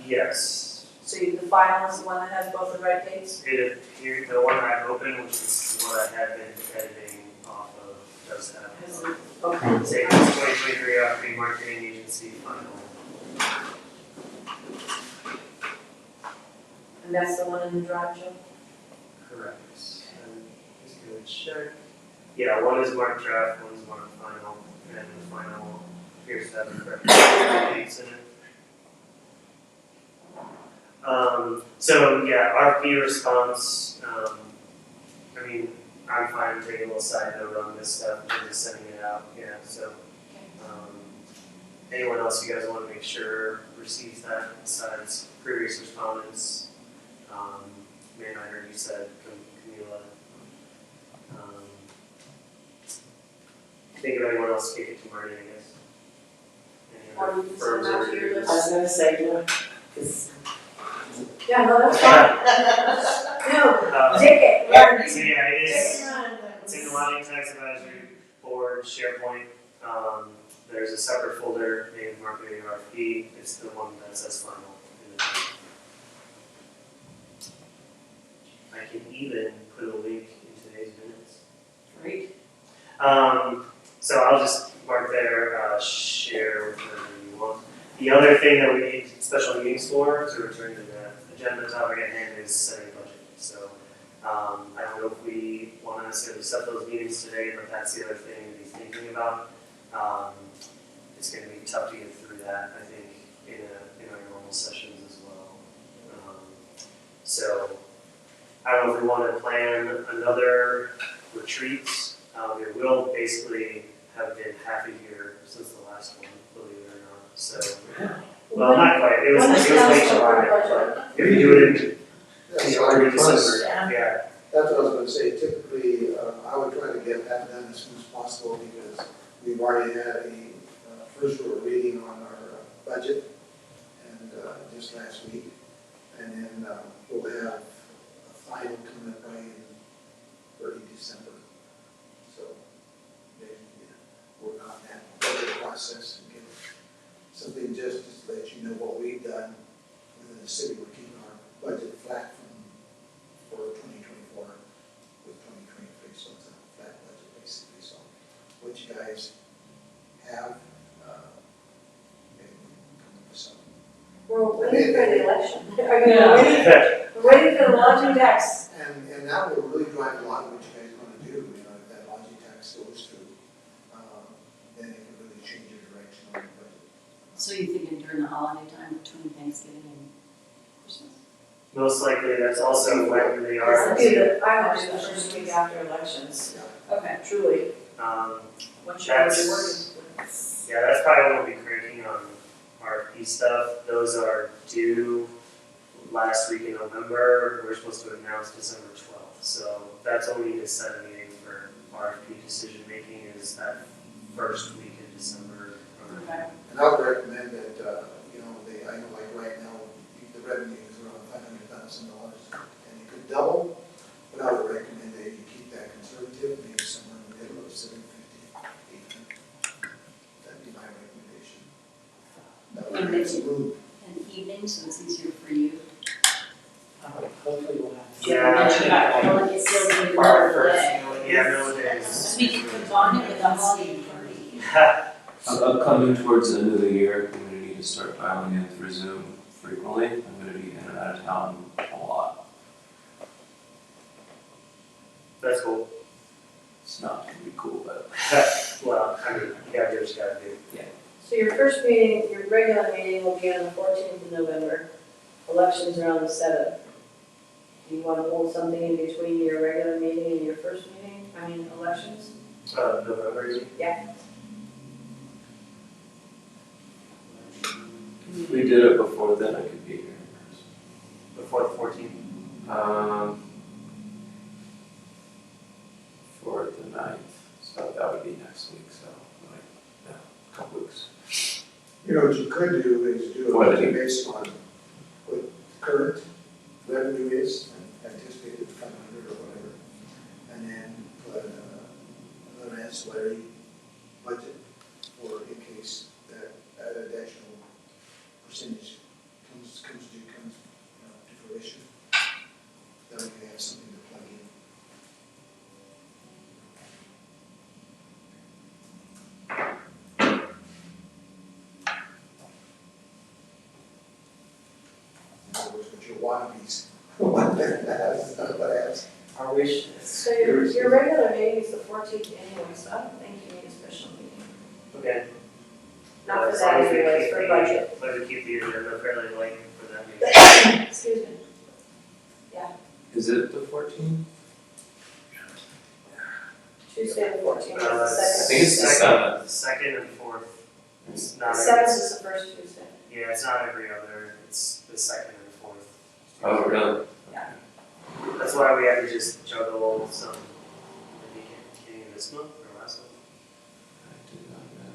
Yes, So the final is the one that has both the right dates? it appeared, the one I opened, which is what I had been editing off of, does have. Has it- Okay. Say it's 2023 RFP marketing agency final. And that's the one in the drive, Joe? Correct. And just gonna check. Yeah, one is marked draft, one is marked final, and the final appears to have the correct dates in it. So yeah, RFP response, I mean, I'm fine taking a little side note on this stuff and just sending it out, yeah, so. Anyone else you guys wanna make sure receives that besides previous respondents? Man, I heard you said Camila. Think of anyone else, kick it to Marty, I guess. Any Or other you can send firms them out or to your I list? was gonna say, do it, 'cause Yeah, no, that's fine. No, take it, run. So yeah, it Take is, it, run. it's in the Wyoming Tax Advisory Board SharePoint. there's a separate folder named marketing RFP, it's the one that says final in the document. I can even put a link in today's minutes. Great. So I'll just mark there, share with whoever you want. The other thing that we need special meetings for, to return to the agenda topic at hand, is setting budget. So I don't know if we want to necessarily set those meetings today, but that's the other thing to be thinking about. It's going to be tough to get through that, I think, in our normal sessions as well. So I don't know if we want to plan another retreat. It will basically have been half a year since the last one, believe it or not. So, well, not quite. It was When is late council July, budget? but if you do it in That's early what I was- December, yeah. That's what I was gonna say, typically, I would try to get that done as soon as possible, because we've already had a first reading on our budget, and just last week, and then we'll have a final coming up right in early December. So, then, work on that budget process and get something just to let you know what we've done within the city. We're keeping our budget flat for 2024 with 2023, so it's a flat budget basically. So what you guys have, maybe come up with something. We're waiting for the election. I mean, Yeah. we're waiting for the lodging tax. And that will really drive a lot of what you guys want to do. You know, if that lodging tax goes through, then it can really change your direction on the budget. So you're thinking during the holiday time between Thanksgiving and Christmas? Most likely, that's also when they are. It'll be I would do the first week after elections, Okay. truly. What's your budget That's- working? Yeah, that's probably when we'll be cranking on RFP stuff. Those are due last week in November. We're supposed to announce December 12th. So that's when we need to set a meeting for RFP decision making, is that first week in December. Okay. And I would recommend that, I know like right now, the revenue is around $500,000, and it could double, but I would recommend that you keep that conservative, maybe somewhere in the middle of 750, 800. That'd be my recommendation. That would And be make it- smooth. An evening, so it's easier for you. Hopefully we'll have. Yeah. Well, it's still in the Our middle of the first day. few Yeah, no, it is. We can combine it with a holiday party. I'm coming towards the end of the year, I'm gonna need to start dialing in through Zoom frequently, I'm gonna be in and out of town a lot. That's cool. It's not gonna be cool, but Well, I mean, you gotta do what you gotta do. So your first meeting, your regular meeting will be on the 14th of November. Elections are on the 7th. Do you want to hold something in between your regular meeting and your first meeting, elections? November, you mean? if we did it before then, I could be here. Before the 14th. For the 9th, so that would be next week, so like, yeah, a couple weeks. What you could do is do What? a budget based on what current revenue is, and anticipated 500 or whatever, and then put another ancillary budget for in case that additional percentage comes to fruition. Then we can have something to plug in. In other words, what your wannabes want that has, not what has. Our wish list. So your regular meeting is the 14th anyway, so I don't think you need a special meeting. Okay. Not for As that long as we anyways, keep for the- budget. Let us keep the agenda fairly light for that meeting. Excuse me. Is it the 14th? Tuesday the 14th is the I second. think it's the second, 7th. second and fourth. It's not. The 7th is the first Tuesday. Yeah, it's not every other. It's the second and fourth. Oh, really? That's why we had to just juggle some. Maybe beginning of this month or last month. I did not know.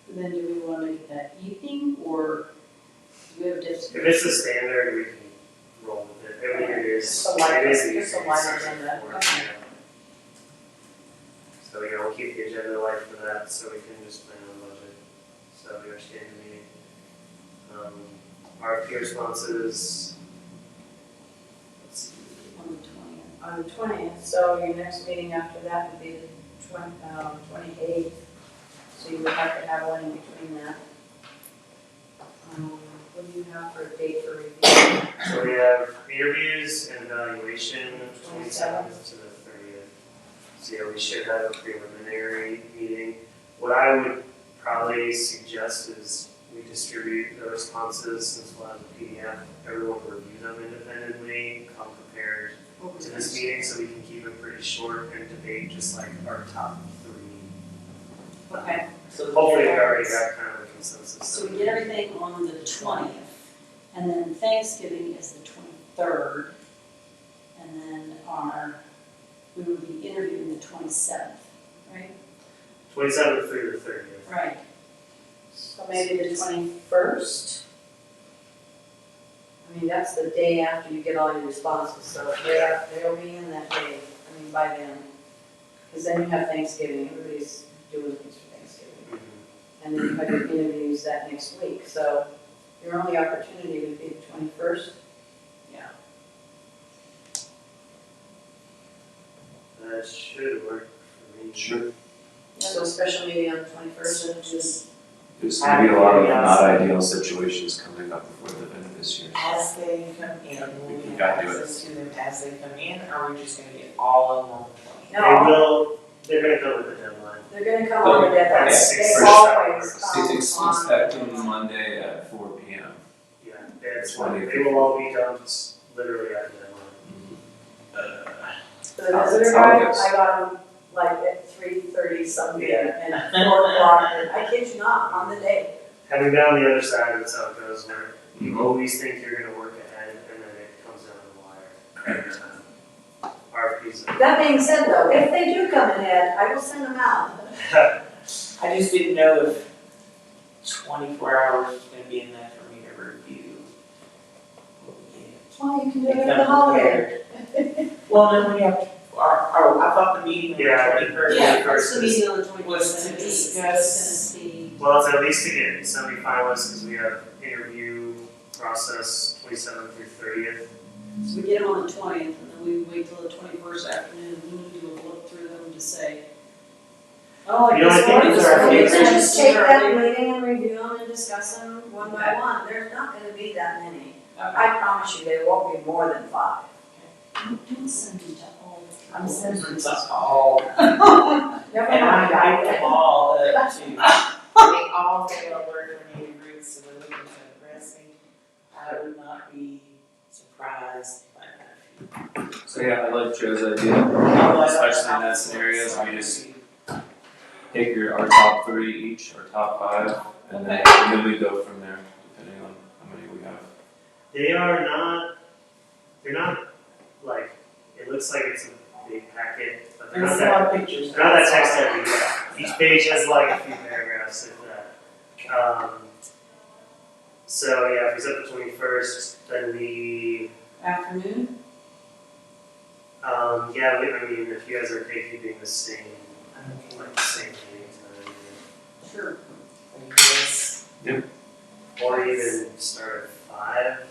And then do we want to make it that evening, or do we have If it's the standard, we can roll with it. I mean, it is. Just a light- it is the just a easiest light for it, agenda. yeah. Okay. So So, you know, we'll keep the agenda light for that, so we can just plan on budget. So we understand the meeting. RFP responses. Let's see. On the 20th, so your next meeting after that would be the 28th. So you would have to have one in between that. What do you have for a date for review? So we have interviews and evaluation, 27th to the 30th. So yeah, we should have a preliminary meeting. What I would probably suggest is we distribute the responses since we'll have a PDF. Everyone will review them independently, come prepared to this meeting, so we can keep it pretty short and debate just like our top 3. Okay, So Hopefully we already got kind of a consensus. So we get everything on the 20th, and then Thanksgiving is the 23rd, and then we would be interviewing the 27th, right? 27th through the 30th. Right. so maybe the 21st? I mean, that's the day after you get all your responses, so they'll be in that day, I mean, by then. Because then you have Thanksgiving, everybody's doing things for Thanksgiving. And then you have your interviews that next week, so your only opportunity would be the 21st. Yeah. That should work for me. Sure. So a special meeting on the 21st, and just, There's gonna be a lot of not ideal situations coming up before the end of this year. as they come in, will we We have gotta do it. access to them as they come in, or are we just gonna get all of them on the 20th? no, They're gonna come with the deadline. they're gonna come on the deadline, That's they 6 always come Expect on. them Monday at 4 p.m. Yeah, that's 20. when they will all be dumped literally at the deadline. So the visitor How it guide, is. I got them like at 3:30 something, Yeah. and at 4 o'clock, and I kid you not, on the day. Having been on the other side, that's how it goes, where you Mhm. always think you're gonna work ahead, and then it comes down the wire every time. RFPs. That being said though, if they do come ahead, I will send them out. I just didn't know if 24 hours was gonna be enough for me to review. Well, you can do it Become at the holiday. prepared. Well, then we have, I thought the meeting on the Yeah. 21st. Yeah, that's the meeting on the 21st. Was to and discuss- it's gonna be, Well, it's at least to get semi-finalists, because we have interview process 27th through 30th. so we get them on the 20th, and then we wait till the 21st afternoon, we need to do a look through them to say, oh, like You know, I this think one, these this are our one, favorites. this So one, just this take one, that meeting and review them and discuss them one by Okay. one, there's not gonna be that many. Okay. I promise you, there won't be more than 5. Don't send them to all the people. I'm sending to all, Never and mind, I I them all up to, they all fail alert for native roots, so they're looking to address me. I would not be surprised if I had a few. So yeah, I like Joe's idea, Although I don't especially in know that scenario, how we to just do. take our top 3 each, our top 5, and then we go from there, depending on how many we have. They're not, like, it looks like it's a big packet, but they're There's not a that, lot of pictures. they're not that text heavy, yeah. Each page has like a few paragraphs, if that. So yeah, if we set the 21st, then the, Afternoon, yeah, I mean, if you guys are okay keeping the same, like the same meeting time, sure. Yes. or even start at 5.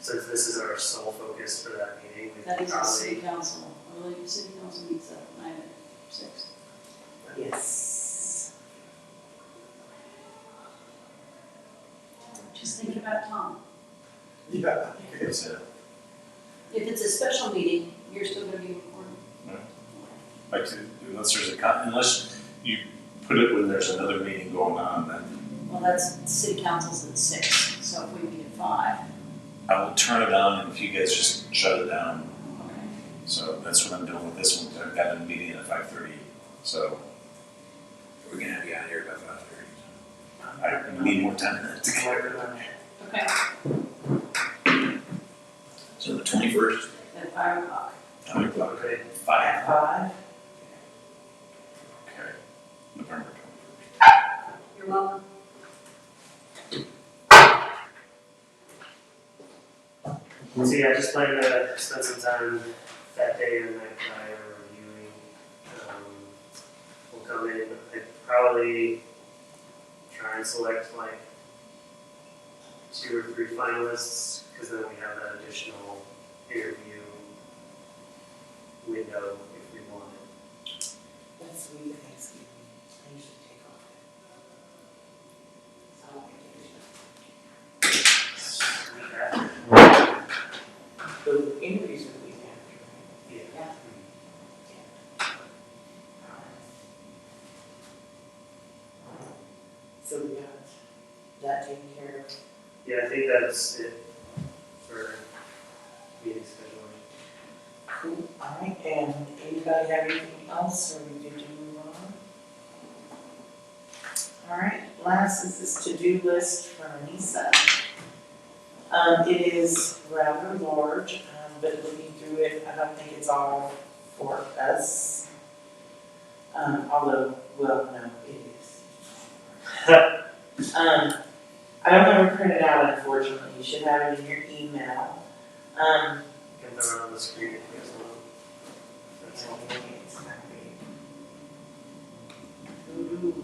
Since this is our sole focus for that meeting, we That can is the probably, city council, I believe the city council meets at 9 or 6. Yes. Just think about Tom. Yeah, I think it is. If it's a special meeting, you're still gonna be recording. Like, unless there's unless you put it when there's another meeting going on, then Well, that's, city council's at 6, so if we meet at 5, I will turn it on and if you guys just shut it down. okay. So that's what I'm doing with this one, I've got a meeting at 5:30, so we're gonna have you out here by 5:30. I need more time to get everything. Okay, So the 21st, at 5 o'clock. 9 o'clock, okay, 5, 5. okay, November 21st. You're welcome. so yeah, just plan to spend some time that day and night prior reviewing come in, I'd probably try and select like 2 or 3 finalists, because then we have that additional interview window if we want it. That's the week of Thanksgiving. I usually take off. So I don't get to do that. The interviews are the week after, Yeah. Yeah. so we got that taken care of. Yeah, I think that's it for meeting scheduling. Cool, alright, and anybody have anything else, or we good to move on? Alright, last is this to-do list from Anissa. It is rather large, but looking through it, I don't think it's all for us. Although, well, no, it is. I don't have it printed out, unfortunately, you should have it in your email. Can throw it on the screen if you guys want. That's all. Ooh.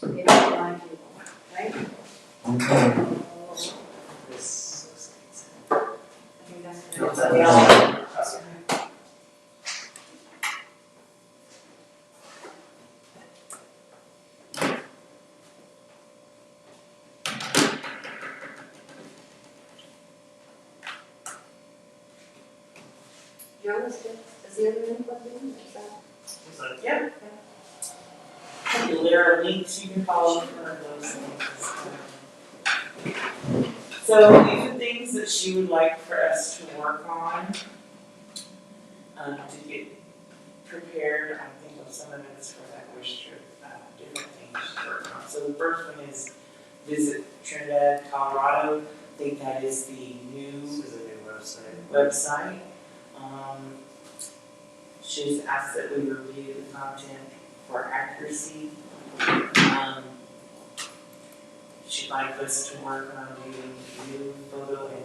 Maybe blind people, right? This looks like it's. I think that's No, good. that We is- all- Joe, is the other one plugged in, is that? So, Yeah. There are links you can follow for those things. So these are things that she would like for us to work on, to get prepared. I think of some of it is for that wish trip, different things to work on. So the first one is visit Trinidad, Colorado. I think that is the new this is a new website. website. She's asked that we review the content for accuracy. She'd like us to work on doing new photo and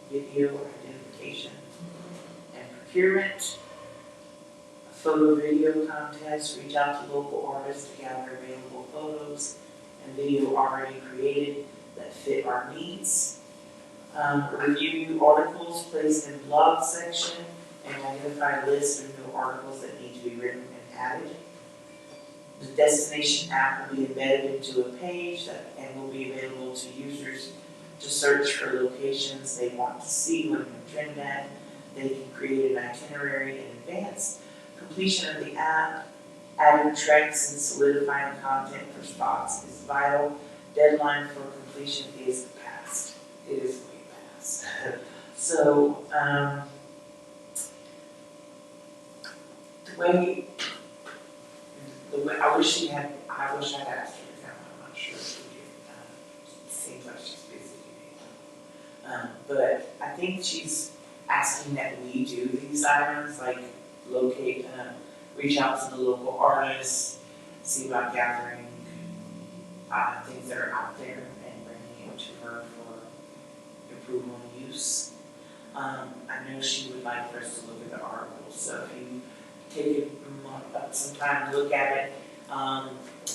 video identification and procurement. A photo video contest, reach out to local artists to gather available photos and video already created that fit our needs. Review new articles placed in blog section and identify a list of new articles that need to be written and added. The destination app will be embedded into a page and will be available to users to search for locations they want to see when in Trinidad. They can create an itinerary in advance. Completion of the app, adding treks and solidifying content for spots is vital. Deadline for completion is past. It is way past. So, I wish I'd asked her to come, I'm not sure if we did. It seems like she's busy today. But I think she's asking that we do these items, like locate, reach out to the local artists, see about gathering, things that are out there and bringing it to her for approval and use. I know she would like for us to look at the articles, so if you take some time to look at it.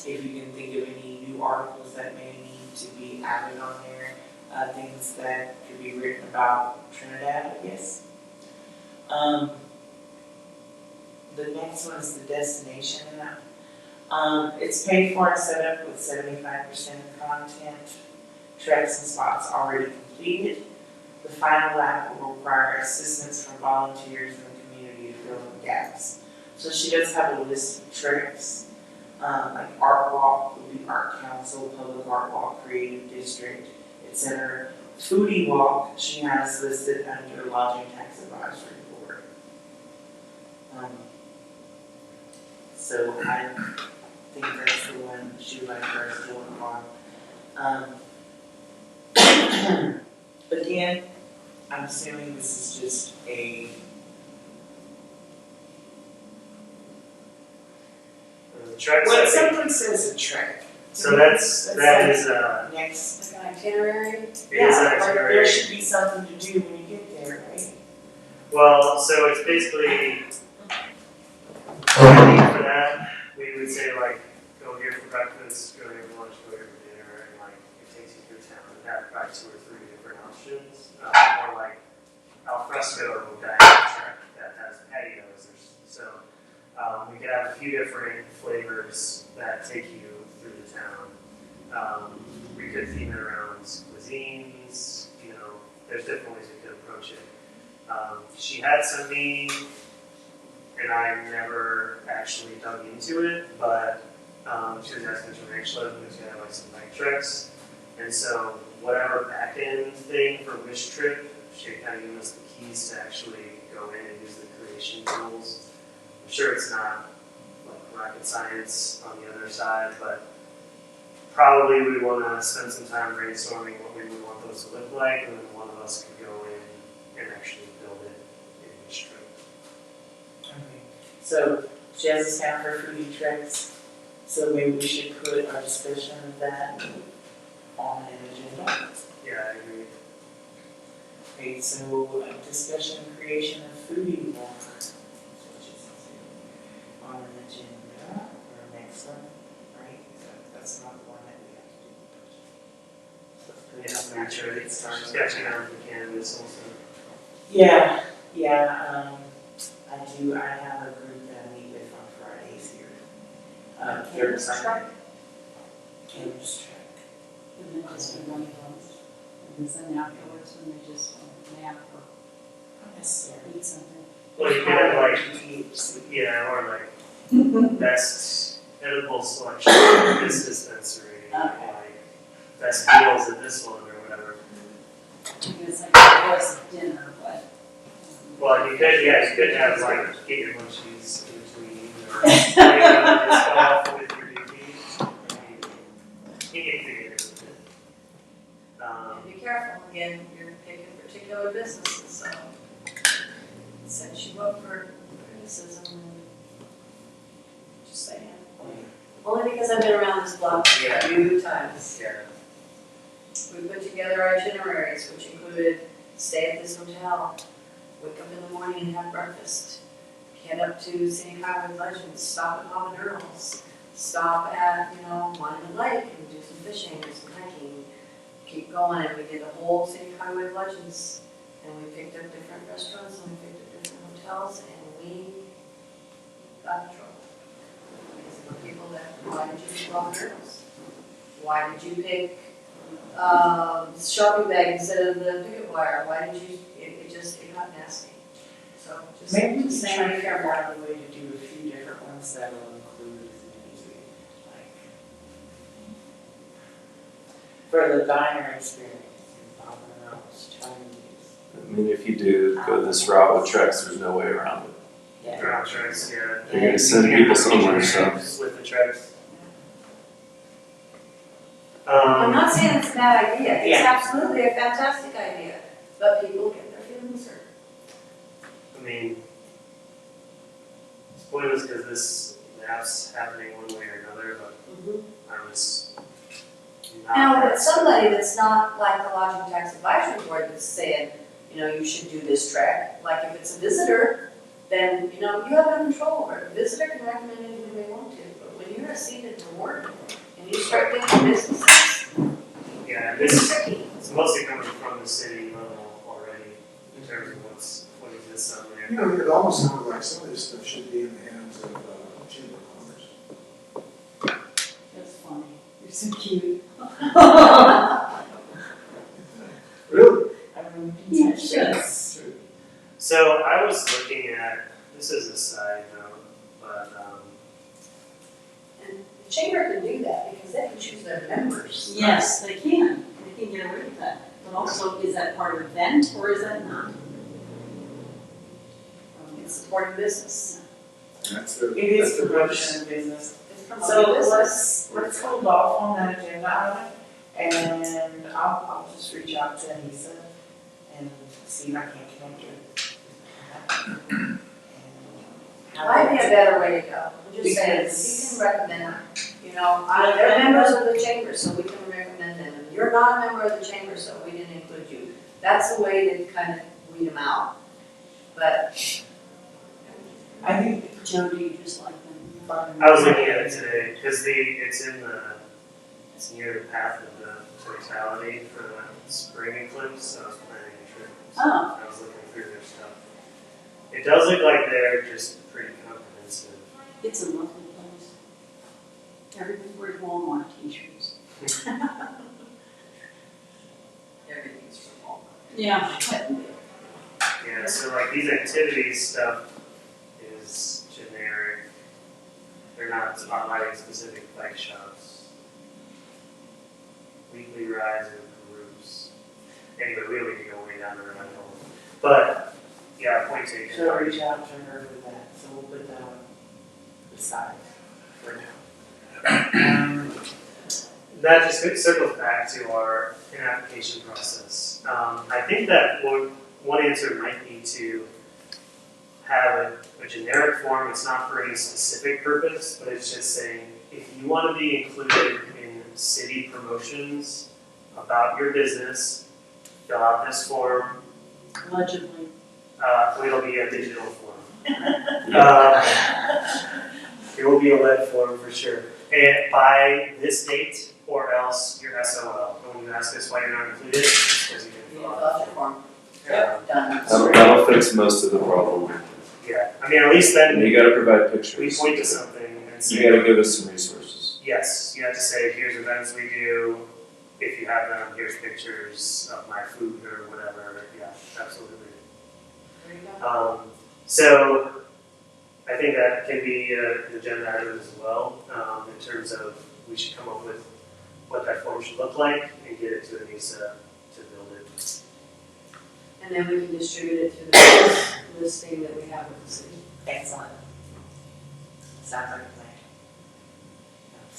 If you can think of any new articles that may need to be added on there, things that could be written about Trinidad, I guess. The next one is the destination app. It's paid for and set up with 75% of content, treks and spots already completed. The final app will require assistance from volunteers in the community to fill in the gaps. So she does have a list of tricks, like Art Walk would be Art Council, Public Art Walk, Creative District, etc. Foodie Walk, she has listed under Lodging Tax Advisory Board. So I think that's the one she would like for us to work on. Again, I'm assuming this is just a The treks, well, I think, someone says a trek, So that is, Next. Like an itinerary? it is an There itinerary. should be something to do when you get there, right? Well, so it's basically, for that, we would say like, go here for breakfast, go here for lunch, go here for dinner, and like, it takes you through town, and have probably 2 or 3 different options. Or like, al fresco dining track that has patios, so, we could have a few different flavors that take you through the town. We could theme it around cuisines, there's different ways we could approach it. She had sent me, and I never actually dug into it, but she was asking to ranch live, and she had like some bike treks. And so whatever back end thing for Wish Trip, she kind of gave us the keys to actually go in and use the creation tools. I'm sure it's not like rocket science on the other side, but probably we want to spend some time brainstorming what we would want those to look like, and then one of us could go in and actually build it in Wish Trip. Okay. So she has us down for foodie treks, so maybe we should put our discussion of that on an agenda. Yeah, I agree. Okay, so discussion and creation of foodie walk. On an agenda, or next one, right? That's not the one that we have to do. So Yeah, make sure it's sketching out the canvas also. Yeah, I have a group that I meet with on Fridays here. Third Sunday. Canvas track. And then just be running ones. And then afterwards, when they just nap or Not necessarily. eat something. Well, you could have like, THC. yeah, or like best edible selection at this dispensary, like best meals at this one or whatever. It's like it was dinner, but. Well, you could have like get your munchies in between or just go off with your DP. You can figure it out. Be careful, again, you're picking particular businesses, so sets you up for criticism. Just saying. Only because I've been around this block a Yeah. few times. Yeah. We put together itineraries, which included stay at this hotel, wake up in the morning and have breakfast, head up to Scenic Highway Legends, stop at Bob and Earl's, stop at, Monument Lake and do some fishing, do some hiking, keep going, and we did the whole Scenic Highway Legends, and we picked up different restaurants, and we picked up different hotels, and we got in trouble. Because there were people that, why did you pick Bob and Earl's? Why did you pick shopping bag instead of the picket wire? Why did you, it got nasty. So just. Maybe we just can try to be figure careful. out a way to do a few different ones that will include music, like for the diner experience, and I mean, if you do go this route with treks, there's no way around it. yeah. Ground treks, yeah. You're gonna send people somewhere, so. With the treks. I'm not saying it's a bad idea, it's Yeah. absolutely a fantastic idea, but people get their feelings hurt. I mean, it's pointless because this map's happening one way or another, but I was not. Now, but somebody that's not like the Lodging Tax Advisory Board that's saying, you should do this trek, like if it's a visitor, then, you have no control over it. A visitor can recommend anything they want to, but when you're a seated board and you start thinking businesses, Yeah, it's this tricky. is mostly coming from the city level already in terms of what exists on there. It almost sounds like some of this stuff should be in the hands of Chamber of Commerce. That's funny. You're so cute. Really? I mean, Yeah, yes. So I was looking at, this is a side note, but And the chamber can do that because they can choose their members. Yes, they can. They can get rid of that. But also, is that part of event or is that not? It's supporting business. That's their, It is that's their promotion of business. It's promoting So business. let's hold off on that agenda item, and I'll just reach out to Anissa and see if I can connect her. And Might be a better way to go. I'm just saying, Because- you can recommend, know, they're members of the chamber, so we can recommend them. And you're not a member of the chamber, so we didn't include you. That's the way to kind of weed them out. But I think Joe, do you just like them? I was looking at it today, because it's near the path of the totality for the spring eclipse, so I was planning a trip. So Oh. I was looking through their stuff. It does look like they're just pretty comprehensive. It's a lovely place. Everybody wears Walmart t-shirts. Everything's from Walmart. Yeah. Yeah, so like these activities stuff is generic. They're not spotlighting specific bike shops. Weekly rides in groups. Anyway, we don't need to go way down the rabbit hole. But, yeah, point taken. she'll reach out to her with that, so we'll put that on the side for now. That just circles back to our application process. I think that one answer might be to have a generic form. It's not for any specific purpose, but it's just saying if you want to be included in city promotions about your business, fill out this form. Allegedly. It'll be a digital form. It will be a lead form for sure. And by this date, or else you're SOL. And when you ask us why you're not included, it's because you didn't You fill fill out. out the form. Yeah. Done. That'll fix most of the problem. Yeah, I mean, at least then And you gotta provide we pictures. point to something and say, You gotta give us some resources. yes, you have to say, here's events we do. If you have them, here's pictures of my food or whatever. Yeah, absolutely. There you go. So I think that can be an agenda item as well, in terms of we should come up with what that form should look like and get it to Anissa to build it. And then we can distribute it through the listing that we have with the city. Excellent. Sounds like a plan.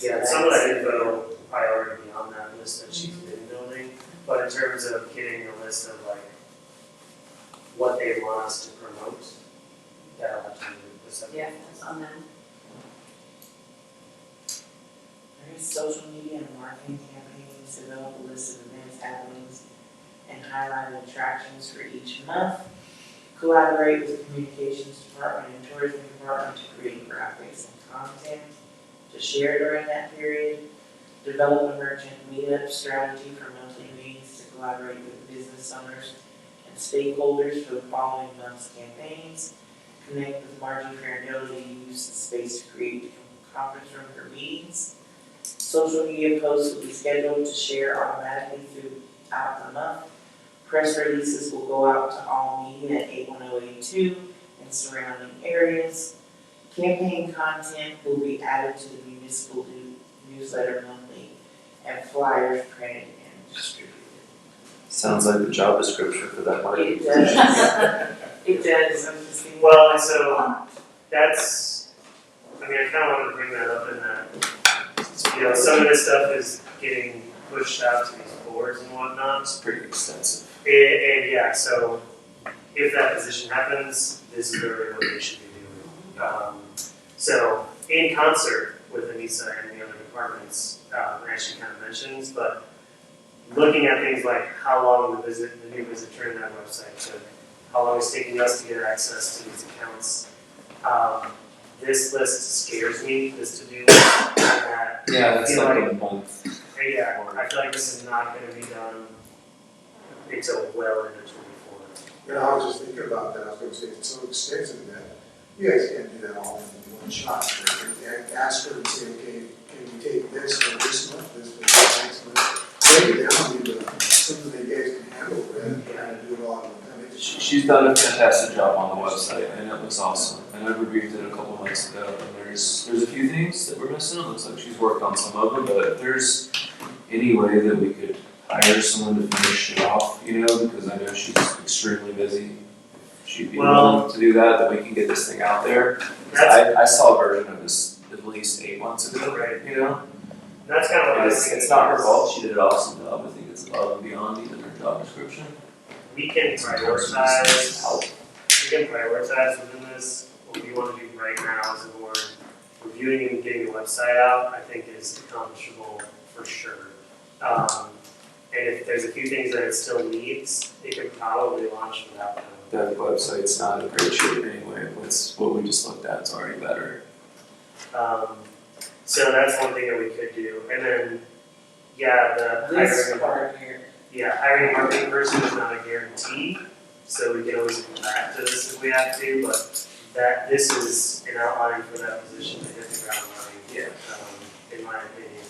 Yeah, some of that info will probably already be on that list that she's been building, but in terms of getting a list of like what they want us to promote, that'll have to be the subject. Yeah, that's on them. There is social media and marketing campaigns, develop a list of events, happenings, and highlight attractions for each month. Collaborate with the communications department and tourism department to create graphics and content to share during that period. Develop a merchant meetup strategy for monthly meetings to collaborate with business owners and stakeholders for the following month's campaigns. Connect with Margie Farandelli to use the space to create a conference room for meetings. Social media posts will be scheduled to share automatically throughout the month. Press releases will go out to all media at 81082 and surrounding areas. Campaign content will be added to the municipal newsletter monthly, and flyers printed and distributed. Sounds like the job description for that marketing. It does. It does. I'm just thinking. Well, and so that's, I mean, I kind of wanted to bring that up in that, you know, some of this stuff is getting pushed out to these boards and whatnot. It's pretty extensive. And yeah, so if that position happens, this is really what they should be doing. So in concert with Anissa and the other departments, as she kind of mentions, but looking at things like how long the new visit Trinidad website took, how long it's taking us to get access to these accounts. This list scares me, this to-do list. Yeah, that's feel like a month. Yeah, I feel like this is not going to be done until well into 24. You know, I was just thinking about that, I was gonna say, it's so extensive that you guys can't do that all in one shot. You ask her and say, okay, can we take this for this month, this for the next month? Break it down into something that you guys can handle, rather than trying to do it all at one time. She's done a fantastic job on the website, and it looks awesome. And I reviewed it a couple months ago, and there's a few things that we're missing. It looks like she's worked on some of them, but if there's any way that we could hire someone to finish it off, you know, because I know she's extremely busy. If she'd be willing to do that, then we can get this thing out there. 'Cause I saw a version of this at least 8 months ago, Right. you know? That's kind of what I was It's thinking. not her fault, she did an awesome job. I think it's above and beyond even her job description. We can prioritize within this. What we want to do right now as a board, review reviewing and getting the website out, I think is accomplishable for sure. And if there's a few things that it still needs, it could probably launch without them. The website's not in great shape anyway, what we just looked at is already better. So that's one thing that we could do. And then, yeah, the This hiring, part here, hiring a marketing person is not a guarantee. So we can always come back to this if we have to, but this is an outline for that position to hit the ground running, in my opinion.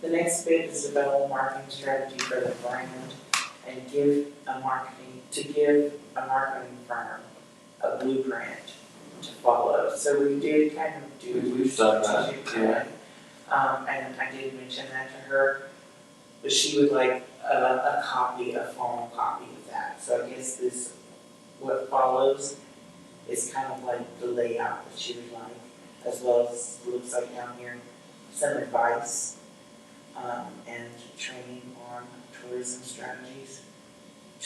the next bit is develop a marketing strategy for the brand and give a marketing firm a blueprint to follow. So we did kind of do. We've done that, strategic plan. And I did mention that to her, but she would like a formal copy of that. So I guess what follows is kind of like the layout that she would like, as well as, looks like down here, some advice, and training on tourism strategies,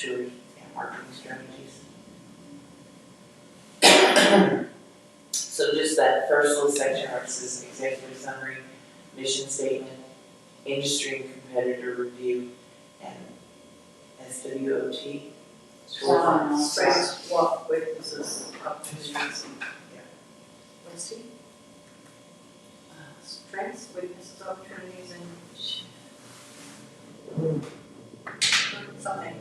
and marketing strategies. So just that first little section where it says executive summary, mission statement, industry and competitor review, and SWOT. Strengths, what weaknesses, opportunities. What's he? Strengths, weaknesses, opportunities, and something.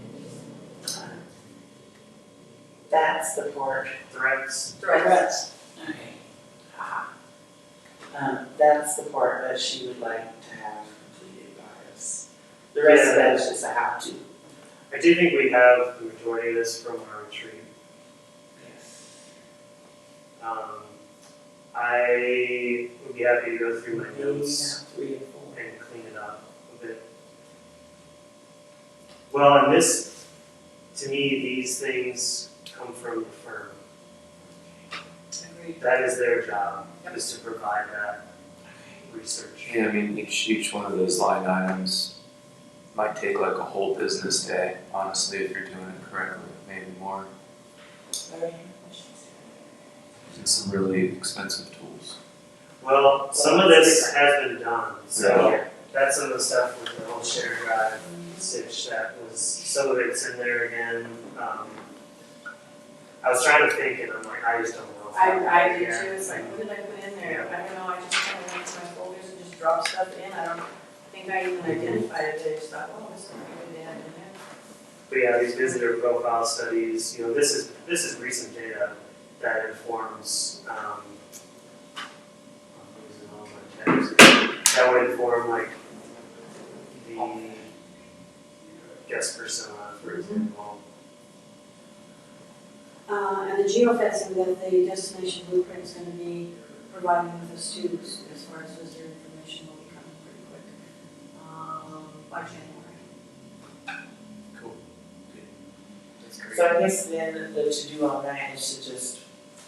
That's the part. Threats. Threats. Okay. That's the part that she would like to have completed by us. The rest of that is just a how-to. I do think we have the majority of this from our retreat. Yes. I would be happy to go through my notes 3 and 4. and clean it up a bit. Well, and this, to me, these things come from the firm. Agreed. That is their job, is to provide that research. Yeah, I mean, each one of those line items might take like a whole business day, honestly, if you're doing it correctly, maybe more. It's some really expensive tools. Well, some of this has been done, so Yeah. that's some of the stuff with the whole shared drive stitch that was, some of it's in there again. I was trying to think and I'm like, I just don't know. I did too, it's like, what did I put in there? I don't know, I just kind of went to my folders and just dropped stuff in, I don't think I even identified it, I just thought, oh, this is what they had in there. But yeah, these visitor profile studies, this is recent data that informs, I'm losing all my tabs. That would inform like the guest persona, for example. And the geofencing that the destination blueprint is gonna be providing with us too, as far as visitor information will be coming pretty quick, by January. Cool. That's great. So I guess then the to-do on that is to just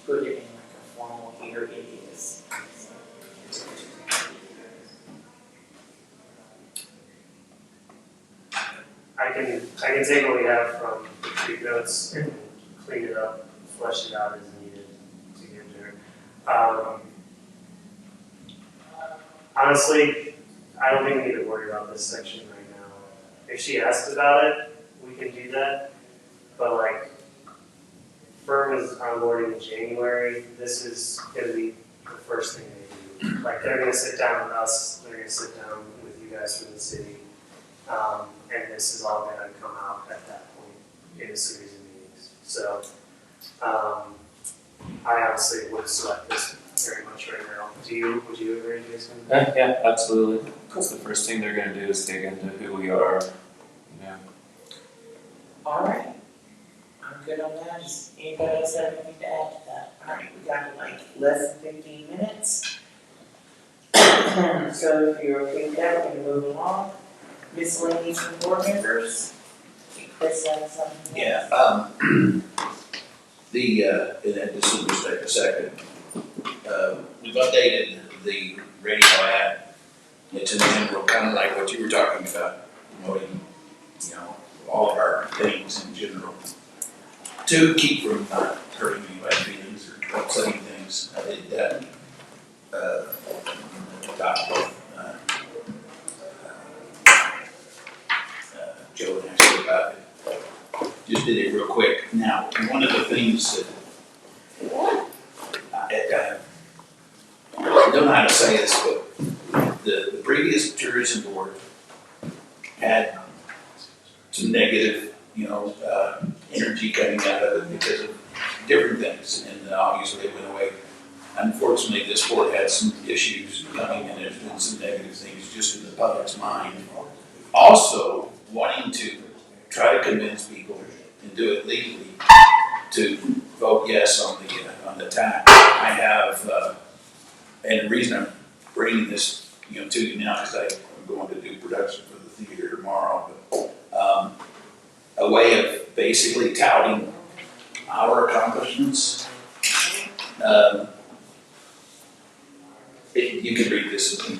put it in like a formal, here it is. I can take what we have from the treat notes and clean it up, flesh it out as needed to get there. Honestly, I don't think we need to worry about this section right now. If she asks about it, we can do that. But like, firm is onboarding in January. This is gonna be the first thing they do. Like, they're gonna sit down with us, they're gonna sit down with you guys from the city. And this is all gonna come out at that point in a series of meetings. So, I honestly would select this very much right now. Would you agree, Jason? Yeah, absolutely. Because the first thing they're gonna do is dig into who we are, All right. I'm good on that. Does anybody else have anything to add to that? All right, we got like less than 15 minutes. So if you're okay with that, we're gonna move along. Miscellaneous from board members. Chris has something. Yeah, and this will just take a second. We've updated the radio ad. It's in general, kind of like what you were talking about, promoting, all of our things in general. To keep from not hurting anybody's feelings or upsetting things, I did that. means that, I don't know how to say this, but the previous tourism board had some negative, energy coming out of it because of different things, and obviously it went away. Unfortunately, this board had some issues coming, and there's been some negative things just in the public's mind. Also, wanting to try to convince people and do it legally to vote yes on the tax. I have, and the reason I'm bringing this, to you now, because I'm going to do production for the theater tomorrow, but a way of basically touting our accomplishments. You can read this and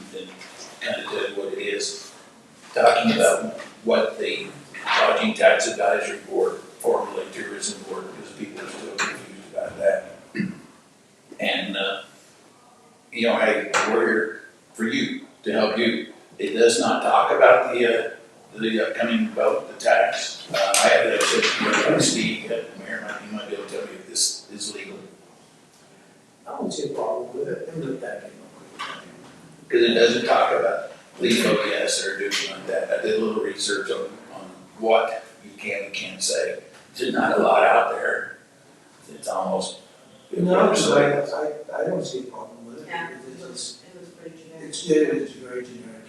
kind of tell you what it is. Talking about what the Lodging Tax Advisory Board, formerly Tourism Board, because people are still confused about that. And, hey, we're here for you, to help you. It does not talk about the upcoming vote, the tax. I have that said to Steve, Mayor, you might be able to tell me if this is legal. I don't see a problem with it, and look back in. Because it doesn't talk about please vote yes or doing like that. I did a little research on what you can and can't say. There's not a lot out there. It's almost. No, I don't see a problem with it. Yeah. It's It was pretty generic. it's very generic,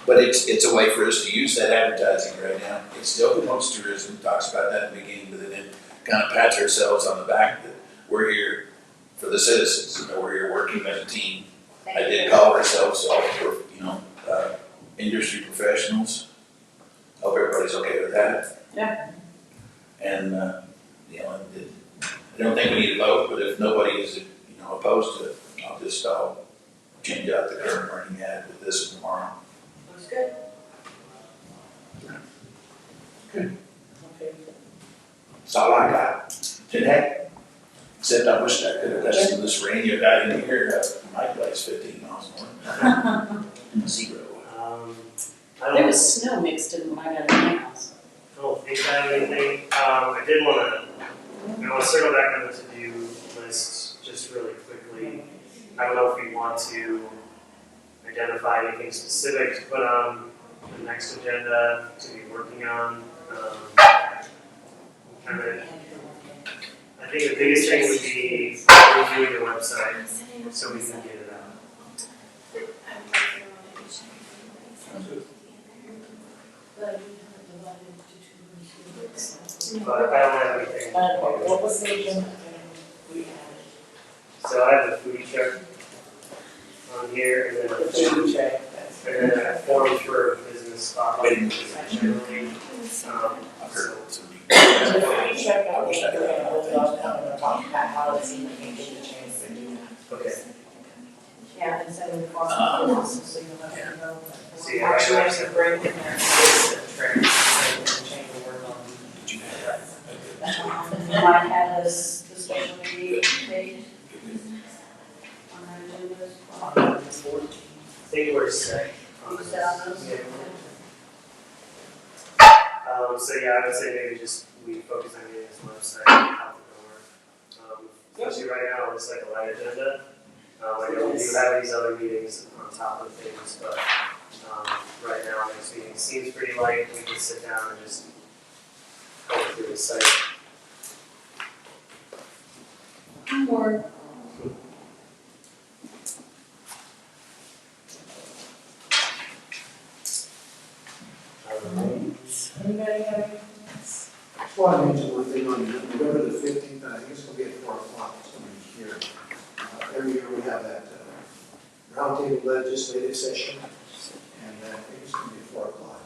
But it's a way for us to use that advertising right now. It still promotes tourism, talks about that in the beginning, but then kind of pats ourselves on the back that we're here for the citizens and that we're here working as a team. I did call ourselves all for, industry professionals. Hope everybody's okay with that. Yeah. And, I don't think we need to vote, but if nobody is, opposed to it, I'll change out the current running ad with this one tomorrow. Looks good. Okay. That's all I got today. Except I wish I could have got some of this rain you got in here, my place 15 miles north. Zero. There was snow mixed in when I got in my house. I don't think I have anything. I did want to circle back on the to-do list just really quickly. I don't know if we want to identify anything specific to put on the next agenda to be working on. I think the biggest thing would be reviewing the website so we can get it out. But I don't have anything. What was the agenda? So I have the food truck on here, and then The food check, that's. and then a form for business spotlight. Generally, I've heard some. The food check, I I wish think I we're could gonna have hold things off down. on the talk about policy, we can get a chance to do that. Okay. Yeah, and send the form to the office, so you'll have to know. See, Actually, I should bring in there, and change the word on. You might have this special meeting date on our agenda. I think we're set on You this. set on those? Yeah. So yeah, I would say maybe just we focus on getting this website out the door. Especially right now, it's like a light agenda. I know we do have these other meetings on top of things, but right now, next meeting seems pretty light. We can sit down and just go through the site. Or Anybody have anything else? Well, I mentioned one thing on November the 15th, and I think it's going to be at 4 o'clock, it's going to be here. Every year we have that roundtable legislative session, and I think it's going to be at 4 o'clock.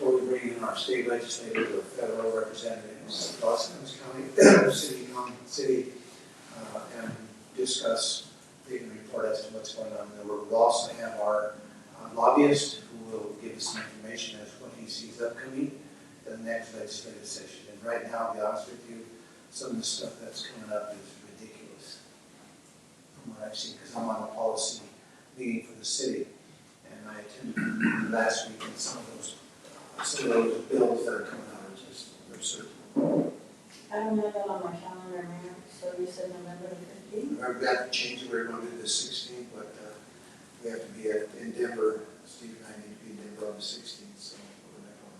Where we bring in our state legislators, or federal representatives, Los Angeles County, city, and discuss, they can report as to what's going on. And we'll also have our lobbyist who will give us some information as to what he sees upcoming in the next legislative session. And right now, to be honest with you, some of the stuff that's coming up is ridiculous from what I've seen, because I'm on a policy meeting for the city, and I attended last week, and some of those bills that are coming out are just absurd. I don't have that on my calendar, Mayor. I've got to change it, we're going to do the 16th, but we have to be in Denver. Steve and I need to be in Denver on the 16th, so we're back on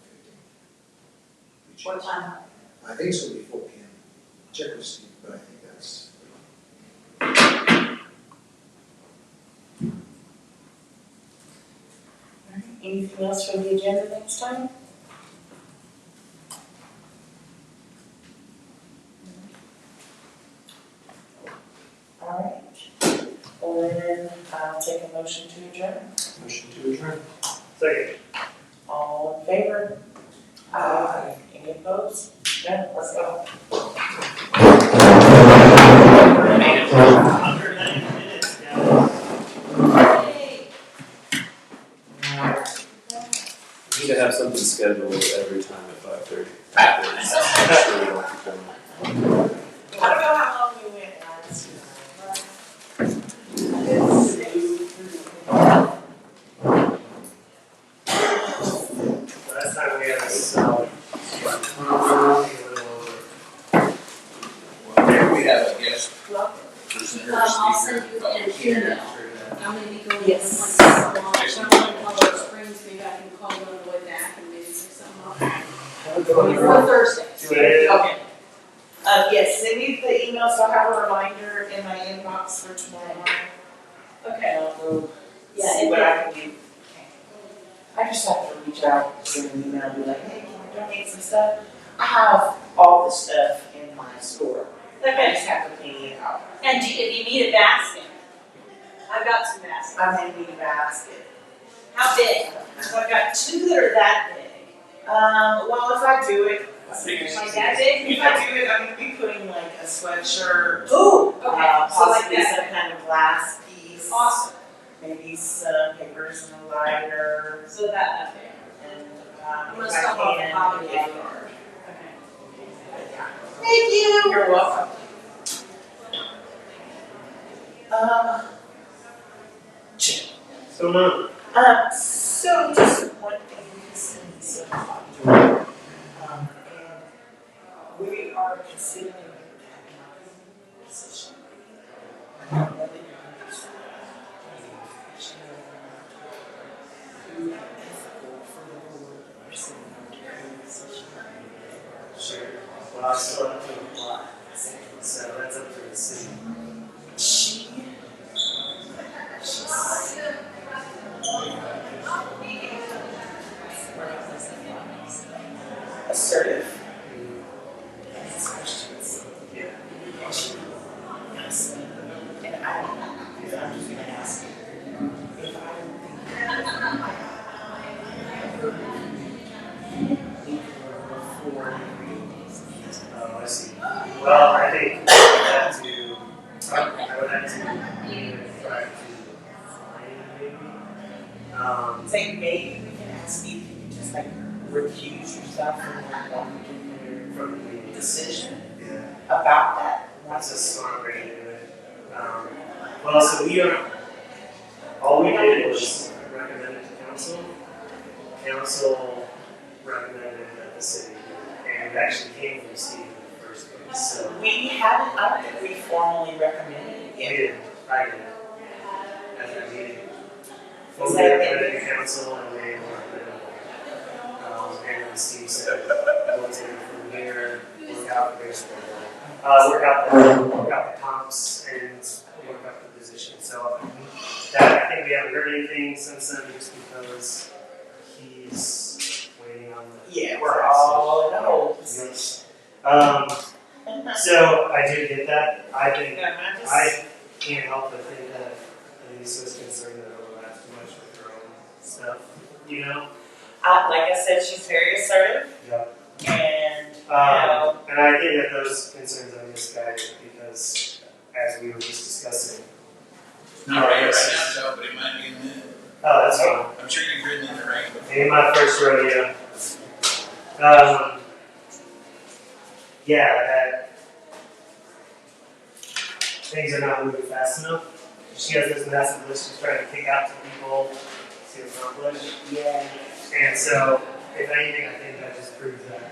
the 15th. What time? I think it's going to be 4 p.m. Check with Steve, but I think that's. Anything else for the agenda next time? All right. Well, then I'll take a motion to adjourn. Motion to adjourn. Second. All in favor? Aye. Any opposed? Done. Let's go. 190 minutes, guys. We need to have something scheduled every time at 5:30. I'm sure we don't keep them. I don't know how long we went last Last time we had a solid. Here we have a guest presenter, I'll speaker. send you an email. I'm gonna be going to Yes. someone in Colorado Springs, maybe I can call them on the way back and maybe pick something up. For Thursday. Okay. Yes, send me the email so I have a reminder in my inbox for tomorrow morning. Okay. And I'll go Yeah, see and what then- I can do. I just have to reach out, send an email, be like, hey, can I donate some stuff? I have all the stuff in my store. I just have to clean it out. And if you need a basket, I've got some baskets. I may need a basket. How big? So I've got two that are that big. Well, if I do it, Like that big? if I do it, I'm gonna be putting like a sweatshirt, Ooh, okay, so like possibly that. some kind of glass piece. Awesome. Maybe some papers and a lighter, So that big. and, I'm gonna if I stop off can, and hobby a lobby. gift card. Okay. Thank you. You're welcome. What's going on? So just one thing, since, and we are considering that position. I don't know that you're interested. Who is ethical for the board or sitting on the position? Sure. Well, I still have to apply, so that's up to the city. She's assertive. Asks questions. Yeah. And she asks me, and I don't know, because I'm just gonna ask you, if I don't think before Oh, I see. Well, I think I would have to even try to find maybe. say maybe we can ask you if you could just like recuse yourself from like one particular From the meeting. decision Yeah. about that. That's a smart way to do it. Well, so all we did was recommend it to council. Council recommended that the city do it. And it actually came from Steve in the first place, so. We haven't, I don't think we formally recommended it We yet. did, I did, at that meeting. Well, Is we that recommended to council and they recommended, and then Steve said, we'll take it from here, work out basically. Work out the comps and work out the position. So that, I think we haven't heard anything since then just because he's waiting on the. Yeah, we're all in a hold. Yes. So I did get that. I think I can't help but think that Elise was concerned that it overlaps too much with her own stuff, you know? Like I said, she's very assertive Yep. and, And I think that those concerns are misguided because, as we were just discussing. Not right now, Joe, but it might be in the, Oh, that's fine. I'm sure you've ridden in the rain before. Ain't my first rodeo. Yeah, that things are not moving fast enough. She has this massive list she's trying to kick out to people to accomplish. yeah. And so, if anything, I think that just proves that.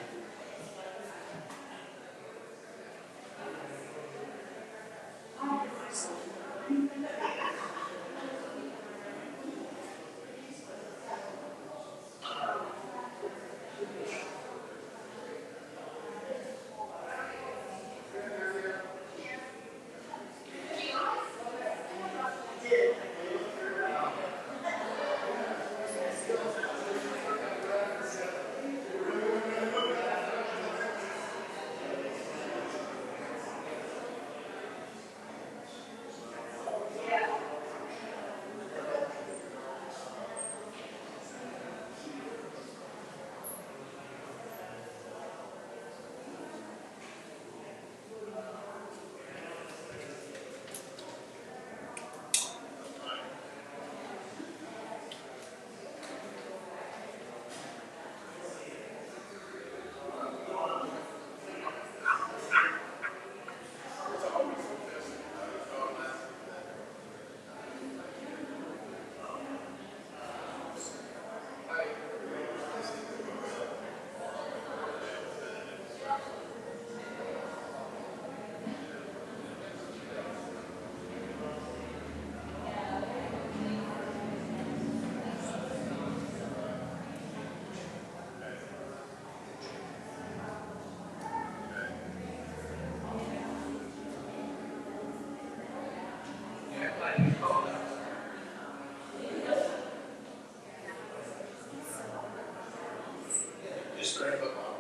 Just grab a bottle.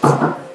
Thank you.